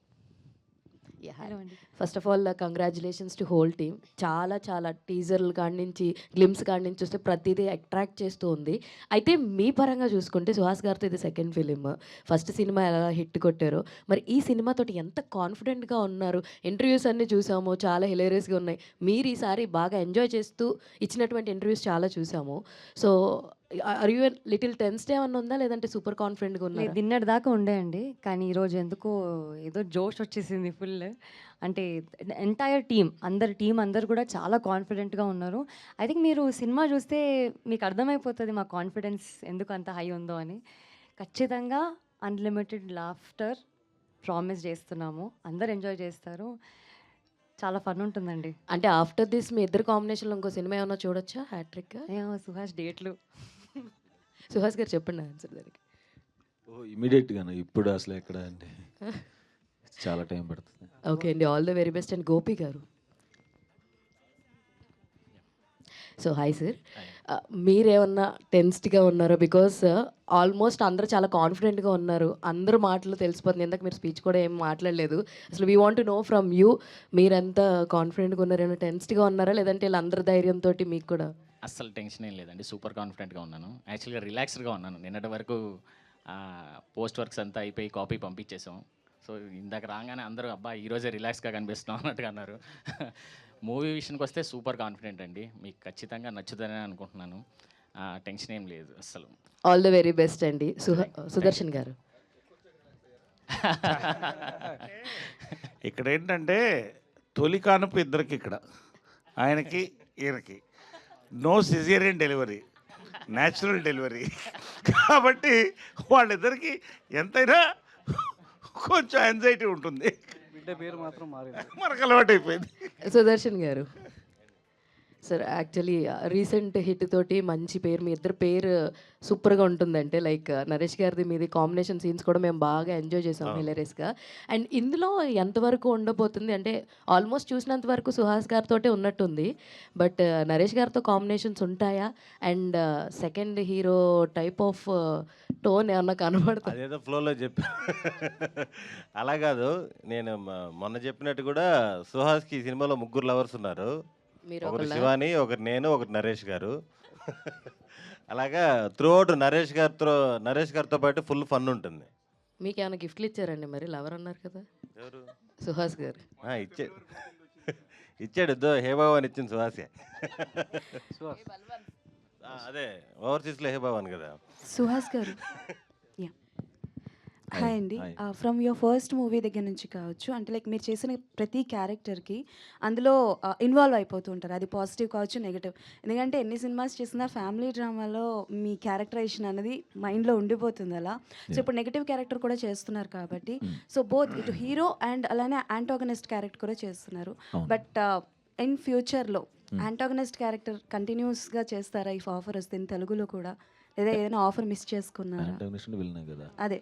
Speaker 16: హలో అండి.
Speaker 17: First of all congratulations to whole team. చాలా చాలా టీజర్లు కాడి నుంచి గ్లిమ్స్ కాడి నుంచి చూస్తే ప్రతిదీ అట్రాక్ట్ చేస్తూ ఉంది. అయితే మీ పరంగా చూసుకుంటే సుహాస్ గారితో ఇది సెకండ్ ఫిలిం. ఫస్ట్ సినిమా ఎలా హిట్ కొట్టారో, మరి ఈ సినిమాతోటి ఎంత కాన్ఫిడెంట్గా ఉన్నారు? ఇంటర్వ్యూస్ అన్నీ చూసాము, చాలా హిలేరియస్గా ఉన్నాయి. మీరు ఈసారి బాగా ఎంజాయ్ చేస్తూ ఇచ్చినటువంటి ఇంటర్వ్యూస్ చాలా చూసాము. So are you little tensed ఏమన్నా ఉందా, లేదంటే సూపర్ కాన్ఫిడెంట్గా ఉన్నారు?
Speaker 11: డిన్నర్ దాకా ఉండే అండి, కానీ ఈరోజు ఎందుకో ఏదో జోష్ వచ్చేసింది ఫుల్. అంటే ఎంటైర్ టీమ్ అందరు కూడా చాలా కాన్ఫిడెంట్గా ఉన్నారు. ఐ థింక్ మీరు సినిమా చూస్తే మీకు అర్థమైపోతుంది మా కాన్ఫిడెన్స్ ఎందుకు అంత హై ఉందో అని. ఖచ్చితంగా అన్లిమిటెడ్ లాఫ్టర్ ప్రామిస్ చేస్తున్నాము. అందరు ఎంజాయ్ చేస్తారు. చాలా ఫన్ ఉంటుందండి.
Speaker 17: అంటే ఆఫ్టర్ దిస్ మీ ఇద్దరు కాంబినేషన్లో ఇంకో సినిమా ఏమన్నా చూడొచ్చా? హ్యాట్రిక్?
Speaker 11: సుహాస్ డేట్లు.
Speaker 17: సుహాస్ గారు చెప్పండి ఆన్సర్ దానికి.
Speaker 9: ఇమీడియట్గాను ఇప్పుడు అసలు ఎక్కడ అండి, చాలా టైం పడుతుంది.
Speaker 17: ఓకే అండి, all the very best. And Gopi గారు. సో హాయ్ సార్, మీరేమన్నా టెన్స్డ్గా ఉన్నారో? బికాస్ ఆల్మోస్ట్ అందరూ చాలా కాన్ఫిడెంట్గా ఉన్నారు, అందరూ మాటలు తెలిసిపోతుంది. ఇందాక మీరు స్పీచ్ కూడా ఏం మాట్లాడలేదు. అసలు we want to know from you, మీరెంత కాన్ఫిడెంట్గా ఉన్నారు? ఏమైనా టెన్స్డ్గా ఉన్నారా, లేదంటే వీళ్ళందరి ధైర్యంతో మీకు కూడా?
Speaker 18: అస్సలు టెన్షన్ ఏం లేదండి, సూపర్ కాన్ఫిడెంట్గా ఉన్నాను. యాక్చువల్గా రిలాక్స్డ్గా ఉన్నాను. నిన్నటి వరకు పోస్ట్ వర్క్స్ అంతా అయిపోయి కాపీ పంపించేసాం. సో ఇందాక రాగానే అందరూ అబ్బా ఈరోజే రిలాక్స్గా కనిపిస్తున్నాం అన్నట్టుగా అన్నారు. మూవీ విషయానికి వస్తే సూపర్ కాన్ఫిడెంట్ అండి, మీకు ఖచ్చితంగా నచ్చుతుందని అనుకుంటున్నాను. టెన్షన్ ఏం లేదు అస్సలు.
Speaker 17: ఆల్ ద వెరీ బెస్ట్ అండి. సుదర్శన్ గారు.
Speaker 1: ఇక్కడ ఏంటంటే తొలి కానుపు ఇద్దరికి, ఇక్కడ ఆయనకి ఈయనకి no caesarean delivery, natural delivery. కాబట్టి వాళ్ళిద్దరికి ఎంతైనా కొంచెం యాంగ్జైటీ ఉంటుంది.
Speaker 19: బిడ్డ పేరు మాత్రం మారింది,
Speaker 1: మనకు అలవాటు అయిపోయింది.
Speaker 17: సుదర్శన్ గారు. సార్ యాక్చువల్లీ రీసెంట్ హిట్ తోటి మంచి పేరు, మీ ఇద్దరు పేరు సూపర్గా ఉంటుందంటే లైక్ నరేష్ గారిది మీది కాంబినేషన్ సీన్స్ కూడా మేము బాగా ఎంజాయ్ చేసాం హిలరియస్గా. అండ్ ఇందులో ఎంతవరకు ఉండబోతుంది అంటే ఆల్మోస్ట్ చూసినంత వరకు సుహాస్ గారితో ఉన్నట్టుంది, బట్ నరేష్ గారితో కాంబినేషన్స్ ఉంటాయా? And second hero type of tone ఏమన్నా కనబడుతుంది?
Speaker 20: అదేదో ఫ్లోలో చెప్పి అలా కాదు, నేను మొన్న చెప్పినట్టు కూడా సుహాస్కి ఈ సినిమాలో 3 లవర్స్ ఉన్నారు. ఒకరు శివాని, ఒకరు నేను, ఒకరు నరేష్ గారు. అలాగా త్రూఅవుట్ నరేష్ గారితో పాటు ఫుల్ ఫన్ ఉంటుంది.
Speaker 17: మీకు ఏమైనా గిఫ్ట్లు ఇచ్చారండి? మరి లవర్ అన్నారు కదా
Speaker 20: ఎవరు?
Speaker 17: సుహాస్ గారు.
Speaker 20: ఇచ్చాడు హేబావన్ ఇచ్చింది సుహాసే. అదే ఓవర్సీస్లో హేబావన్ కదా.
Speaker 16: సుహాస్ గారు, హాయ్ అండి. ఫ్రమ్ యువర్ ఫస్ట్ మూవీ దగ్గర నుంచి కావచ్చు, అంటే లైక్ మీరు చేసిన ప్రతి క్యారెక్టర్కి అందులో ఇన్వాల్వ్ అయిపోతూ ఉంటారు. అది పాజిటివ్ కావచ్చు, నెగిటివ్. ఎందుకంటే ఎన్ని సినిమాస్ చేసినా ఫ్యామిలీ డ్రామాలో మీ క్యారెక్టరైజేషన్ అనేది మైండ్లో ఉండిపోతుంది అలా. సో ఇప్పుడు నెగిటివ్ క్యారెక్టర్ కూడా చేస్తున్నారు కాబట్టి, సో బోత్ ఇటు హీరో అండ్ అలానే యాంటాగనిస్ట్ క్యారెక్టర్ కూడా చేస్తున్నారు. బట్ ఇన్ ఫ్యూచర్లో యాంటాగనిస్ట్ క్యారెక్టర్ కంటిన్యూస్గా చేస్తారా ఇఫ్ ఆఫర్ వస్తే ఇన్ తెలుగులో కూడా, లేదా ఏదైనా ఆఫర్ మిస్ చేసుకున్నారా?
Speaker 9: విలనే కదా,
Speaker 16: అదే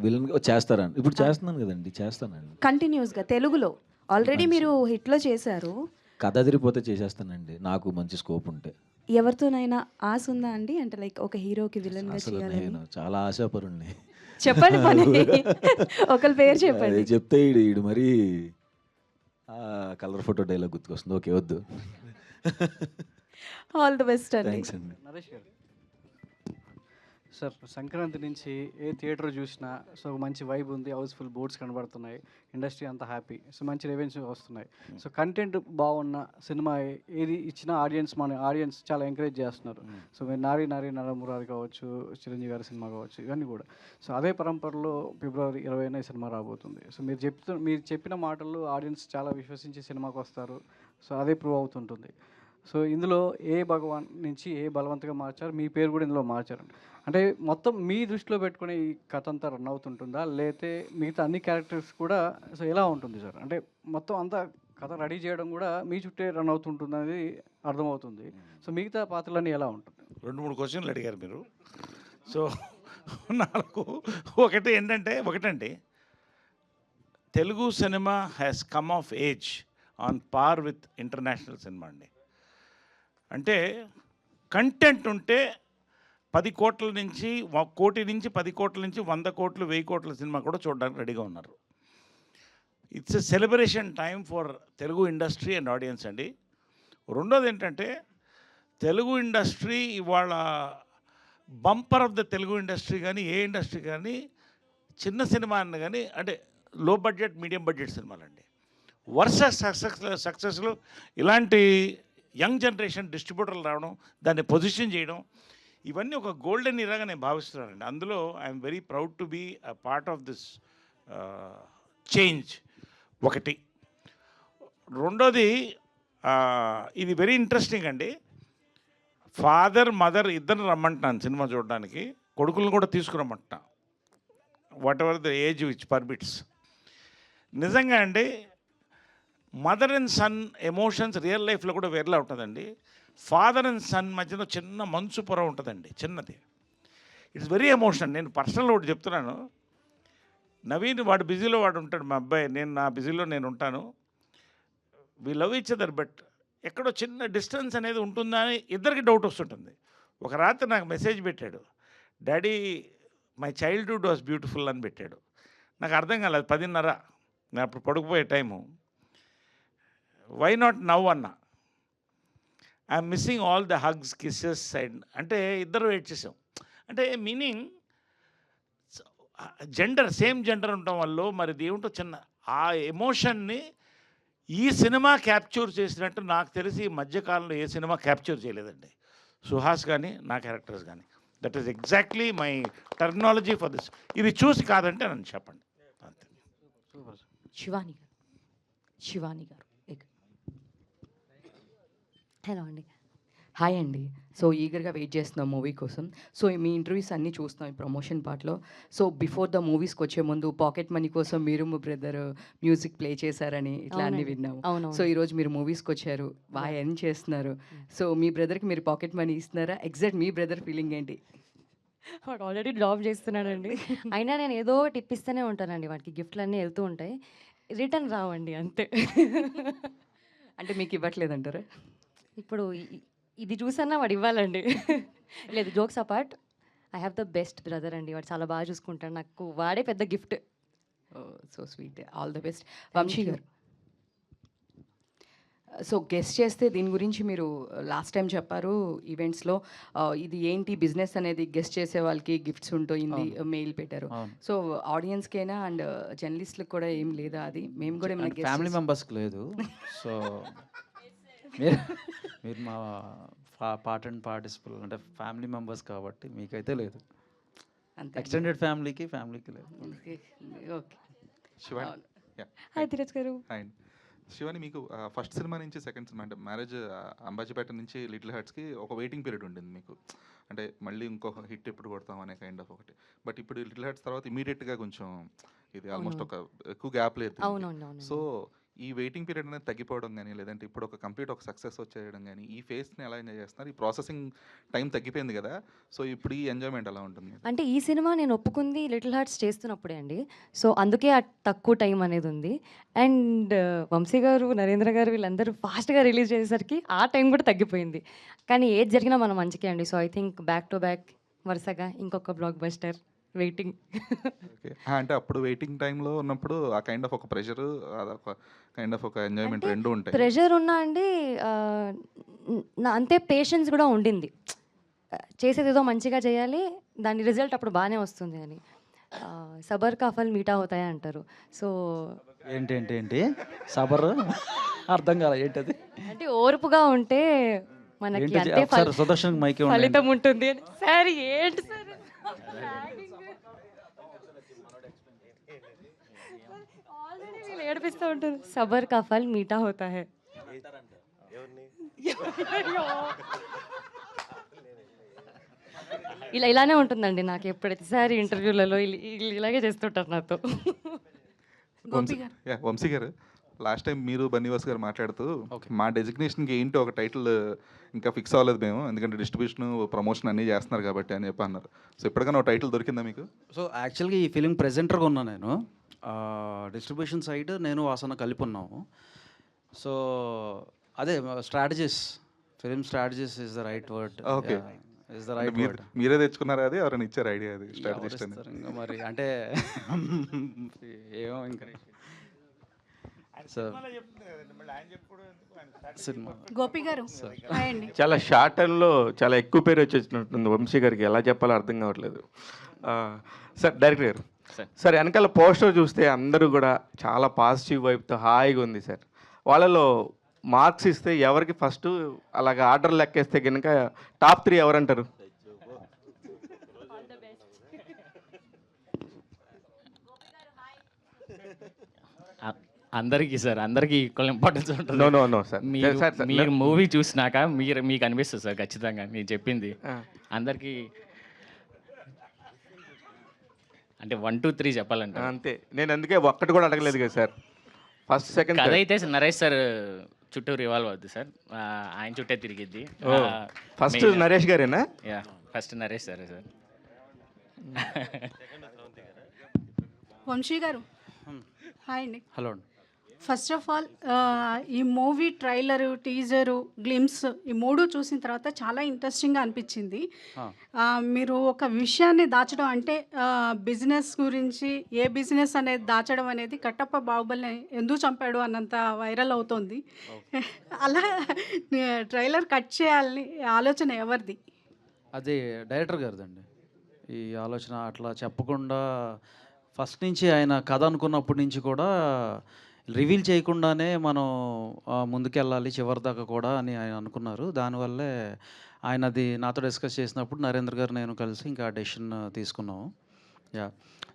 Speaker 9: విలన్ చేస్తారండి. ఇప్పుడు చేస్తున్నాను కదండి, చేస్తానండి
Speaker 16: కంటిన్యూస్గా తెలుగులో. ఆల్రెడీ మీరు హిట్లో చేశారు.
Speaker 9: కథ అదిరిపోతే చేసేస్తానండి, నాకు మంచి స్కోప్ ఉంటే.
Speaker 16: ఎవరితోనైనా ఆశ ఉందా అండి, అంటే లైక్ ఒక హీరోకి విలన్గా
Speaker 9: అసలు
Speaker 16: చేయాలని?
Speaker 9: నేను చాలా ఆశాపరుణ్ణి.
Speaker 16: చెప్పండి పని ఒకరి పేరు చెప్పండి.
Speaker 9: అది చెప్తే ఈడు మరి కలర్ ఫోటో డైలాగ్ గుర్తుకొస్తుంది. ఓకే, వద్దు.
Speaker 16: ఆల్ ది బెస్ట్ అండి.
Speaker 9: థ్యాంక్స్ అండి.
Speaker 19: నరేష్ గారు సార్, సంక్రాంతి నుంచి ఏ థియేటర్ చూసినా సో మంచి వైబ్ ఉంది, హౌస్ఫుల్ బోర్డ్స్ కనబడుతున్నాయి, ఇండస్ట్రీ అంతా హ్యాపీ, సో మంచి రెవెన్యూ వస్తున్నాయి. సో కంటెంట్ బాగున్న సినిమా ఏది ఇచ్చినా మన ఆడియన్స్ చాలా ఎంకరేజ్ చేస్తున్నారు. సో మీరు నారీ నరమురారి కావచ్చు, చిరంజీవి గారి సినిమా కావచ్చు, ఇవన్నీ కూడా. సో అదే పరంపరలో ఫిబ్రవరి 20న ఈ సినిమా రాబోతుంది. సో మీరు చెప్పిన మాటల్లో ఆడియన్స్ చాలా విశ్వసించి సినిమాకి వస్తారు. సో అదే ప్రూవ్ అవుతుంటుంది. సో ఇందులో ఏ భగవాన్ నుంచి ఏ బలవంతంగా మార్చారు, మీ పేరు కూడా ఇందులో మార్చారు. అంటే మొత్తం మీ దృష్టిలో పెట్టుకుని ఈ కథ అంతా రన్ అవుతుంటుందా, లేకపోతే మిగతా అన్ని క్యారెక్టర్స్ కూడా సో ఎలా ఉంటుంది సార్? అంటే మొత్తం అంతా కథ రెడీ చేయడం కూడా మీ చుట్టే రన్ అవుతుంటుంది అనేది అర్థమవుతుంది. సో మిగతా పాత్రలన్నీ ఎలా ఉంటుంది?
Speaker 1: 2-3 క్వశ్చన్లు అడిగారు మీరు. సో నాకు ఒకటండి, Telugu cinema has come of age on par with international cinema అండి. అంటే కంటెంట్ ఉంటే 10 కోట్ల నుంచి 1 కోటి నుంచి 10 కోట్ల నుంచి 100 కోట్లు 1000 కోట్ల సినిమా కూడా చూడడానికి రెడీగా ఉన్నారు. It's a celebration time for Telugu industry and audience అండి. రెండోది ఏంటంటే, తెలుగు ఇండస్ట్రీ ఇవాళ bumper of the Telugu industry కానీ ఏ ఇండస్ట్రీ కానీ చిన్న సినిమా అన్న కానీ, అంటే లో బడ్జెట్ మీడియం బడ్జెట్ సినిమాలండి. వరుస సక్సెస్లు ఇలాంటి యంగ్ జనరేషన్ డిస్ట్రిబ్యూటర్లు రావడం, దాన్ని పొజిషన్ చేయడం, ఇవన్నీ ఒక గోల్డెన్ ఇరాగా నేను భావిస్తున్నానండి. అందులో I'm very proud to be a part of this change. ఒకటి. రెండోది, ఇది వెరీ ఇంట్రెస్టింగ్ అండి. ఫాదర్ మదర్ ఇద్దరు రమ్మంటున్నాను సినిమా చూడడానికి, కొడుకులను కూడా తీసుకురమ్మంటున్నా, whatever the age which permits. నిజంగా అండి, mother and son emotions real లైఫ్లో కూడా వేరేలా ఉంటుందండి. ఫాదర్ అండ్ సన్ మధ్యలో చిన్న మంచు పొర ఉంటుందండి, చిన్నది. It's very emotional. నేను పర్సనల్ ఒకటి చెప్తున్నాను. నవీన్ వాడు బిజీలో వాడు ఉంటాడు, మా అబ్బాయి, నేను నా బిజీలో నేను ఉంటాను. We love each other, but ఎక్కడో చిన్న డిస్టెన్స్ అనేది ఉంటుందా అని ఇద్దరికి డౌట్ వస్తుంటుంది. ఒక రాత్రి నాకు మెసేజ్ పెట్టాడు, daddy my childhood was beautiful అని పెట్టాడు. నాకు అర్థం కాలేదు. 10:30 నేను అప్పుడు పడుకుపోయే టైము. వై నాట్ నవ్ అన్నా. I'm missing all the hugs, kisses and, అంటే ఇద్దరు వెయిట్ చేసాం. అంటే మీనింగ్ జెండర్, సేమ్ జెండర్ ఉండటం వల్ల మరి దేవుంటో చిన్న ఆ ఎమోషన్ని ఈ సినిమా క్యాప్చర్ చేసినట్టు నాకు తెలిసి ఈ మధ్యకాలంలో ఏ సినిమా క్యాప్చర్ చేయలేదండి. సుహాస్ కానీ నా క్యారెక్టర్స్ కానీ. That is exactly my terminology for this. ఇది చూసి కాదంటే నన్ను చెప్పండి. అంతే.
Speaker 17: శివాని గారు
Speaker 11: హలో అండి.
Speaker 17: హాయ్ అండి. సో ఈగర్గా వెయిట్ చేస్తున్నాం మూవీ కోసం. సో మీ ఇంటర్వ్యూస్ అన్నీ చూస్తున్నాం ఈ ప్రమోషన్ పార్ట్లో. సో బిఫోర్ ద మూవీస్కి వచ్చే ముందు పాకెట్ మనీ కోసం మీరు మీ బ్రదర్ మ్యూజిక్ ప్లే చేశారని ఇట్లా అన్నీ విన్నాము. సో ఈరోజు మీరు మూవీస్కి వచ్చారు, బాగా ఎర్న్ చేస్తున్నారు. సో మీ బ్రదర్కి మీరు పాకెట్ మనీ ఇస్తున్నారా? ఎగ్జాక్ట్ మీ బ్రదర్ ఫీలింగ్ ఏంటి?
Speaker 11: వాడు ఆల్రెడీ జాబ్ చేస్తున్నాడండి. అయినా నేను ఏదో ఒకటి ఇప్పిస్తూనే ఉంటానండి, వాటికి గిఫ్ట్లు అన్నీ వెళ్తూ ఉంటాయి, రిటర్న్ రావండి అంతే.
Speaker 17: అంటే మీకు ఇవ్వట్లేదంటారా?
Speaker 11: ఇప్పుడు ఇది చూసన్నా వాడు ఇవ్వాలండి. లేదు, jokes apart, I have the best brother అండి. వాడు చాలా బాగా చూసుకుంటాడు, నాకు వాడే పెద్ద gift.
Speaker 17: So sweet, all the best. Vamshi గారు, సో గెస్ట్ చేస్తే దీని గురించి మీరు లాస్ట్ టైం చెప్పారు ఈవెంట్స్లో, ఇది ఏంటి బిజినెస్ అనేది గెస్ట్ చేసే వాళ్ళకి గిఫ్ట్స్ ఉంటుంది, మెయిల్ పెట్టారు. సో ఆడియన్స్కైనా అండ్ జర్నలిస్ట్లకు కూడా ఏం లేదా? అది మేము కూడా ఏమైనా
Speaker 3: ఫ్యామిలీ మెంబర్స్కి లేదు. సో మీరు మా పార్ట్ అండ్ పార్టిసిపల్ అంటే ఫ్యామిలీ మెంబర్స్ కాబట్టి మీకైతే లేదు.
Speaker 21: అంతే
Speaker 3: ఎక్స్టెండెడ్ ఫ్యామిలీకి లేదు.
Speaker 21: Okay
Speaker 13: Shivani yeah
Speaker 11: hi Dheeraj గారు.
Speaker 13: హాయ్ శివాని, మీకు ఫస్ట్ సినిమా నుంచి సెకండ్ సినిమా అంటే మ్యారేజ్ అంబాజీపేట నుంచి లిటిల్ హార్ట్స్కి ఒక వెయిటింగ్ పీరియడ్ ఉండింది మీకు, అంటే మళ్ళీ ఇంకొక హిట్ ఎప్పుడు కొడతాం అనే కైండ్ ఆఫ్ ఒకటి. బట్ ఇప్పుడు లిటిల్ హార్ట్స్ తర్వాత ఇమీడియట్గా కొంచెం ఇది ఆల్మోస్ట్ ఒక ఎక్కువ గ్యాప్ లేదు.
Speaker 11: అవునవును.
Speaker 13: సో ఈ వెయిటింగ్ పీరియడ్ అనేది తగ్గిపోవడం కానీ, లేదంటే ఇప్పుడు ఒక కంప్లీట్ ఒక సక్సెస్ వచ్చేయడం కానీ, ఈ ఫేస్ని ఎలా ఎంజాయ్ చేస్తున్నారు? ఈ ప్రాసెసింగ్ టైం తగ్గిపోయింది కదా, సో ఇప్పుడు ఈ ఎంజాయ్మెంట్ ఎలా ఉంటుంది?
Speaker 11: అంటే ఈ సినిమా నేను ఒప్పుకుంది లిటిల్ హార్ట్స్ చేస్తున్నప్పుడే అండి. సో అందుకే ఆ తక్కువ టైం అనేది ఉంది. అండ్ వంశీ గారు, నరేంద్ర గారు వీళ్ళందరూ ఫాస్ట్గా రిలీజ్ చేసేసరికి ఆ టైం కూడా తగ్గిపోయింది. కానీ ఏది జరిగినా మనం మంచికే అండి. So I think back to back వరుసగా ఇంకొక బ్లాక్ బస్టర్ వెయిటింగ్.
Speaker 13: ఓకే, అంటే అప్పుడు వెయిటింగ్ టైంలో ఉన్నప్పుడు ఆ కైండ్ ఆఫ్ ఒక ప్రెషర్, అదొక కైండ్ ఆఫ్ ఒక ఎంజాయ్మెంట్ రెండు ఉంటాయి.
Speaker 11: ప్రెషర్ ఉన్నా అండి అంతే పేషెన్స్ కూడా ఉండింది. చేసేది ఏదో మంచిగా చేయాలి, దాని రిజల్ట్ అప్పుడు బాగానే వస్తుంది అని. సబర్ కా ఫల్ మీఠా హోతాయా అంటారు. సో
Speaker 3: ఏంటి సబర్ అర్థం కాల ఏంటది?
Speaker 11: అంటే ఓర్పుగా ఉంటే మనకి అంతే
Speaker 3: సుదర్శన్ మైక్
Speaker 11: ఫలితం ఉంటుంది. సార్ ఏంటి సార్ ఏడిపిస్తూ ఉంటారు. సబర్ కా ఫల్ మీఠా హోతా హై. ఇలానే ఉంటుందండి నాకు ఎప్పుడైతే సార్ ఇంటర్వ్యూలలో ఇలాగే చేస్తుంటారు నాతో.
Speaker 13: వంశీ గారు, లాస్ట్ టైం మీరు బన్నీవాస్ గారు మాట్లాడుతూ మా డెసిగ్నేషన్కి ఏంటో ఒక టైటిల్ ఇంకా ఫిక్స్ అవ్వలేదు మేము, ఎందుకంటే డిస్ట్రిబ్యూషన్ ప్రమోషన్ అన్నీ చేస్తున్నారు కాబట్టి అని చెప్పి అన్నారు. సో ఎప్పటికైనా ఒక టైటిల్ దొరికిందా మీకు?
Speaker 3: సో యాక్చువల్గా ఈ ఫిలిం ప్రెజెంటర్గా ఉన్నా నేను, డిస్ట్రిబ్యూషన్ సైడ్ నేను వాసన కలిపి ఉన్నాము. సో అదే strategies, film strategies is the right word.
Speaker 13: Okay,
Speaker 3: is the right word.
Speaker 13: మీరే తెచ్చుకున్నారా అది, ఎవరైనా ఇచ్చారు ఐడియా? అది స్ట్రాటజిస్ట్ అని
Speaker 3: ఇంకా మరి అంటే ఏమో ఇంకా
Speaker 21: గోపి గారు హాయ్ అండి.
Speaker 7: చాలా షార్ట్ టైంలో చాలా ఎక్కువ పేరు వచ్చేసినట్టుంది వంశీ గారికి, ఎలా చెప్పాలో అర్థం కావట్లేదు. సార్ డైరెక్టర్ గారు, సార్ వెనకాల పోస్టర్ చూస్తే అందరూ కూడా చాలా పాజిటివ్ వైపుతో హాయిగా ఉంది సార్. వాళ్ళలో మార్క్స్ ఇస్తే ఎవరికి ఫస్ట్ అలాగ ఆర్డర్ లెక్కేస్తే కనుక టాప్ 3 ఎవరంటారు?
Speaker 18: అందరికీ సార్, అందరికీ ఈక్వల్ ఇంపార్టెన్స్ ఉంటుంది.
Speaker 7: నో సార్,
Speaker 18: మీరు మూవీ చూసినాక మీకు అనిపిస్తుంది సార్ ఖచ్చితంగా నేను చెప్పింది. అందరికీ అంటే 1 2 3 చెప్పాలంటే
Speaker 7: అంతే. నేను అందుకే ఒక్కటి కూడా అడగలేదు కదా సార్. ఫస్ట్ సెకండ్
Speaker 18: కథ అయితే నరేష్ సార్ చుట్టూ రివాల్వ్ అవుద్ది సార్, ఆయన చుట్టే తిరిగిద్ది.
Speaker 7: ఫస్ట్ నరేష్ గారేనా?
Speaker 18: Yeah, first Naresh sir.
Speaker 21: Vamshi గారు హాయ్ అండి.
Speaker 3: హలో.
Speaker 21: ఫస్ట్ ఆఫ్ ఆల్ ఈ మూవీ ట్రైలరు, టీజరు, గ్లిమ్స్ ఈ 3 చూసిన తర్వాత చాలా ఇంట్రెస్టింగ్గా అనిపించింది. మీరు ఒక విషయాన్ని దాచడం అంటే బిజినెస్ గురించి, ఏ బిజినెస్ అనేది దాచడం అనేది కట్టప్ప బాహుబలిని ఎందుకు చంపాడు అన్నంత వైరల్ అవుతోంది. అలా ట్రైలర్ కట్ చేయాలని ఆలోచన ఎవరిది?
Speaker 3: అది డైరెక్టర్ గారిదండి ఈ ఆలోచన. అట్లా చెప్పకుండా ఫస్ట్ నుంచి ఆయన కథ అనుకున్నప్పటి నుంచి కూడా రివీల్ చేయకుండానే మనం ముందుకెళ్ళాలి చివరి దాకా కూడా అని ఆయన అనుకున్నారు. దానివల్లే ఆయన అది నాతో డిస్కస్ చేసినప్పుడు నరేంద్ర గారు నేను కలిసి ఇంకా డెసిషన్ తీసుకున్నాము. Yeah,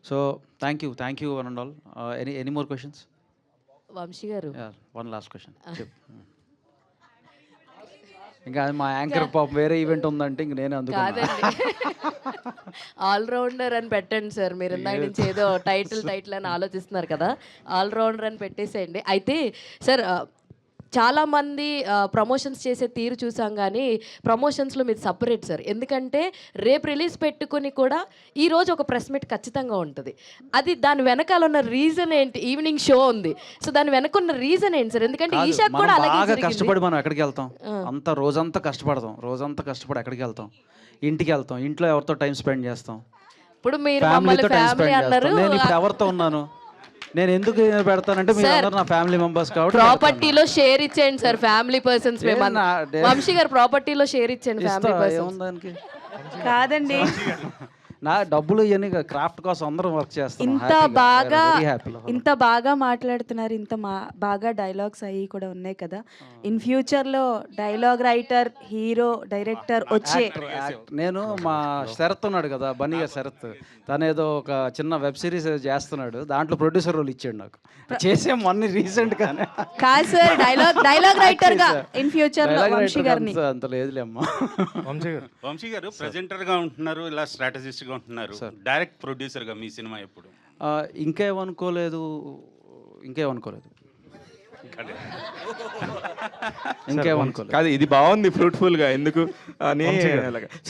Speaker 3: so thank you one and all. Any more questions?
Speaker 17: Vamshi గారు,
Speaker 3: వన్ లాస్ట్ క్వశ్చన్. ఇంకా మా యాంకర్ పాప వేరే ఈవెంట్ ఉందంటే ఇంక నేనే అందుకు
Speaker 17: ఆల్రౌండర్ అని పెట్టండి సార్. మీరు ఇందాక నుంచి ఏదో టైటిల్ అని ఆలోచిస్తున్నారు కదా, ఆల్రౌండర్ అని పెట్టేసేయండి. అయితే సార్ చాలామంది ప్రమోషన్స్ చేసే తీరు చూసాం, కానీ ప్రమోషన్స్లో మీరు సపరేట్ సార్. ఎందుకంటే రేపు రిలీజ్ పెట్టుకుని కూడా ఈరోజు ఒక ప్రెస్ మీట్ ఖచ్చితంగా ఉంటుంది. అది దాని వెనకాల ఉన్న రీజన్ ఏంటి? ఈవినింగ్ షో ఉంది, సో దాని వెనక ఉన్న రీజన్ ఏంటి సార్? ఎందుకంటే ఈషా కూడా
Speaker 3: అలాగే కష్టపడి మనం ఎక్కడికి వెళ్తాం, అంత రోజంతా కష్టపడతాం, రోజంతా కష్టపడి ఎక్కడికి వెళ్తాం, ఇంటికి వెళ్తాం, ఇంట్లో ఎవరితో టైం స్పెండ్ చేస్తాం.
Speaker 17: ఇప్పుడు మీరు ఫ్యామిలీతో టైం స్పెండ్ చేస్తారు.
Speaker 3: నేను ఇప్పుడు ఎవరితో ఉన్నాను, నేను ఎందుకు పెడతానంటే మీరు అందరూ నా ఫ్యామిలీ మెంబర్స్ కాబట్టి.
Speaker 17: ప్రాపర్టీలో షేర్ ఇచ్చేయండి సార్, ఫ్యామిలీ పర్సన్స్. వంశీ గారు ప్రాపర్టీలో షేర్ ఇచ్చేయండి ఫ్యామిలీ పర్సన్స్.
Speaker 21: కాదండి
Speaker 3: నా డబ్బులు ఇవన్నీ క్రాఫ్ట్ కోసం అందరం వర్క్ చేస్తాం.
Speaker 16: ఇంత బాగా మాట్లాడుతున్నారు, బాగా డైలాగ్స్ అవి కూడా ఉన్నాయి కదా. ఇన్ ఫ్యూచర్లో డైలాగ్ రైటర్, హీరో, డైరెక్టర్ వచ్చే
Speaker 3: నేను మా శరత్ ఉన్నాడు కదా, బన్నీగా శరత్, తను ఏదో ఒక చిన్న వెబ్ సిరీస్ చేస్తున్నాడు, దాంట్లో ప్రొడ్యూసర్ రోల్ ఇచ్చాడు నాకు. చేసాం మొన్న రీసెంట్గానే.
Speaker 16: కాదు సార్, డైలాగ్ రైటర్గా ఇన్ ఫ్యూచర్లో వంశీ గారిని.
Speaker 3: అంత లేదులే అమ్మా.
Speaker 4: వంశీ గారు ప్రెజెంటర్గా ఉంటున్నారు, ఇలా స్ట్రాటజిస్ట్గా ఉంటున్నారు, డైరెక్ట్ ప్రొడ్యూసర్గా మీ సినిమా ఎప్పుడు?
Speaker 3: ఇంకేమనుకోలేదు.
Speaker 7: కాదు, ఇది బాగుంది ఫ్రూట్ఫుల్గా. ఎందుకు అని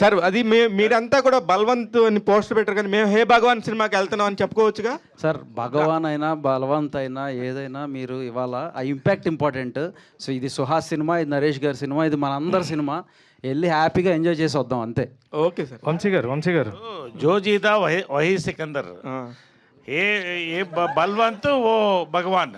Speaker 7: సార్, అది మీరంతా కూడా బలవంత్ అని పోస్టర్ పెట్టారు, కానీ మేము హే భగవాన్ సినిమాకి వెళ్తున్నాం అని చెప్పుకోవచ్చుగా
Speaker 3: సార్. భగవాన్ అయినా బలవంత్ అయినా ఏదైనా మీరు ఇవాళ ఆ ఇంపాక్ట్ ఇంపార్టెంట్. సో ఇది సుహాస్ సినిమా, ఇది నరేష్ గారి సినిమా, ఇది మన అందరి సినిమా. వెళ్ళి హ్యాపీగా ఎంజాయ్ చేసి వద్దాం అంతే.
Speaker 7: Okay sir.
Speaker 2: వంశీ గారు
Speaker 1: జో జీతా వహీ సికందర్, ఏ బల్వంత్ ఓ భగవాన్.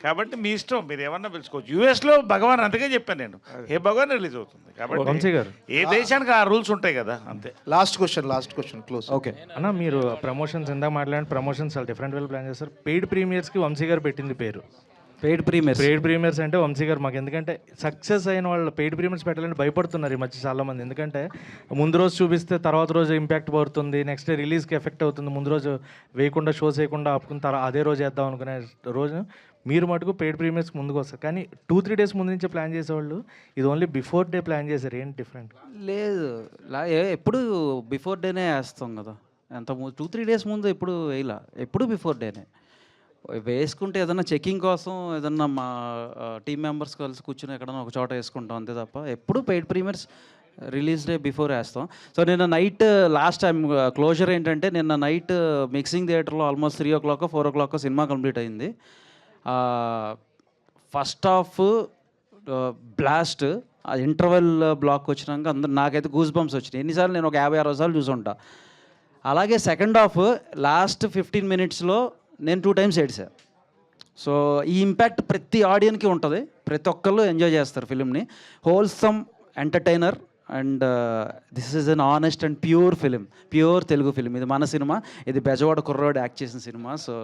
Speaker 1: కాబట్టి మీ ఇష్టం, మీరు ఏమన్నా పిలుచుకోవచ్చు. యూఎస్లో భగవాన్ అందుకే చెప్పాను నేను, ఏ భగవాన్ రిలీజ్ అవుతుంది. కాబట్టి ఏ దేశానికి ఆ రూల్స్ ఉంటాయి కదా, అంతే.
Speaker 22: Last question close.
Speaker 3: ఓకే
Speaker 2: అన్న, మీరు ప్రమోషన్స్ ఇందాక మాట్లాడిన ప్రమోషన్స్ చాలా డిఫరెంట్ వేలో ప్లాన్ చేస్తారు. పెయిడ్ ప్రీమియర్స్కి వంశీ గారు పెట్టింది పేరు.
Speaker 3: పెయిడ్ ప్రీమియర్స్
Speaker 2: అంటే వంశీ గారు మాకు, ఎందుకంటే సక్సెస్ అయిన వాళ్ళు పెయిడ్ ప్రీమియర్స్ పెట్టాలని భయపడుతున్నారు ఈ మధ్య చాలామంది. ఎందుకంటే ముందు రోజు చూపిస్తే తర్వాత రోజు ఇంపాక్ట్ పడుతుంది, నెక్స్ట్ డే రిలీజ్కి ఎఫెక్ట్ అవుతుంది. ముందు రోజు వేయకుండా, షోస్ వేయకుండా ఆపుకున్న అదే రోజు వేద్దాం అనుకునే రోజు మీరు మటుకు పెయిడ్ ప్రీమియర్స్ ముందుకు వస్తారు. కానీ 2-3 డేస్ ముందు నుంచే ప్లాన్ చేసేవాళ్ళు, ఇది ఓన్లీ బిఫోర్ డే ప్లాన్ చేశారు. ఏంటి డిఫరెంట్?
Speaker 3: లేదు, ఎప్పుడు బిఫోర్ డేనే వేస్తాం కదా. ఎంత 2-3 డేస్ ముందు ఎప్పుడు వేయలా, ఎప్పుడు బిఫోర్ డేనే వేసుకుంటే. ఏదన్నా చెకింగ్ కోసం ఏదన్నా మా టీం మెంబర్స్ కలిసి కూర్చొని ఎక్కడన్నా ఒక చోట వేసుకుంటాం అంతే తప్ప ఎప్పుడు paid premieres release day before వేస్తాం. సో నిన్న నైట్ లాస్ట్ టైం క్లోజర్ ఏంటంటే, నిన్న నైట్ మిక్సింగ్ థియేటర్లో almost 3 o'clock 4 o'clock cinema complete అయింది. ఫస్ట్ హాఫ్ బ్లాస్ట్, ఆ ఇంటర్వెల్ బ్లాక్ వచ్చినాక అందరు నాకైతే గూస్ బంప్స్ వచ్చినాయి. ఎన్నిసార్లు నేను ఒక 50-60 సార్లు చూసుంటా. అలాగే సెకండ్ హాఫ్ లాస్ట్ 15 minutesలో నేను 2 times ఏడ్చా. సో ఈ ఇంపాక్ట్ ప్రతి ఆడియన్కి ఉంటుంది, ప్రతి ఒక్కళ్ళు ఎంజాయ్ చేస్తారు ఫిలింని. Wholesome entertainer and this is an honest and pure film, pure Telugu film. ఇది మన సినిమా, ఇది బెజవాడ కుర్రోడు యాక్ట్ చేసిన సినిమా. సో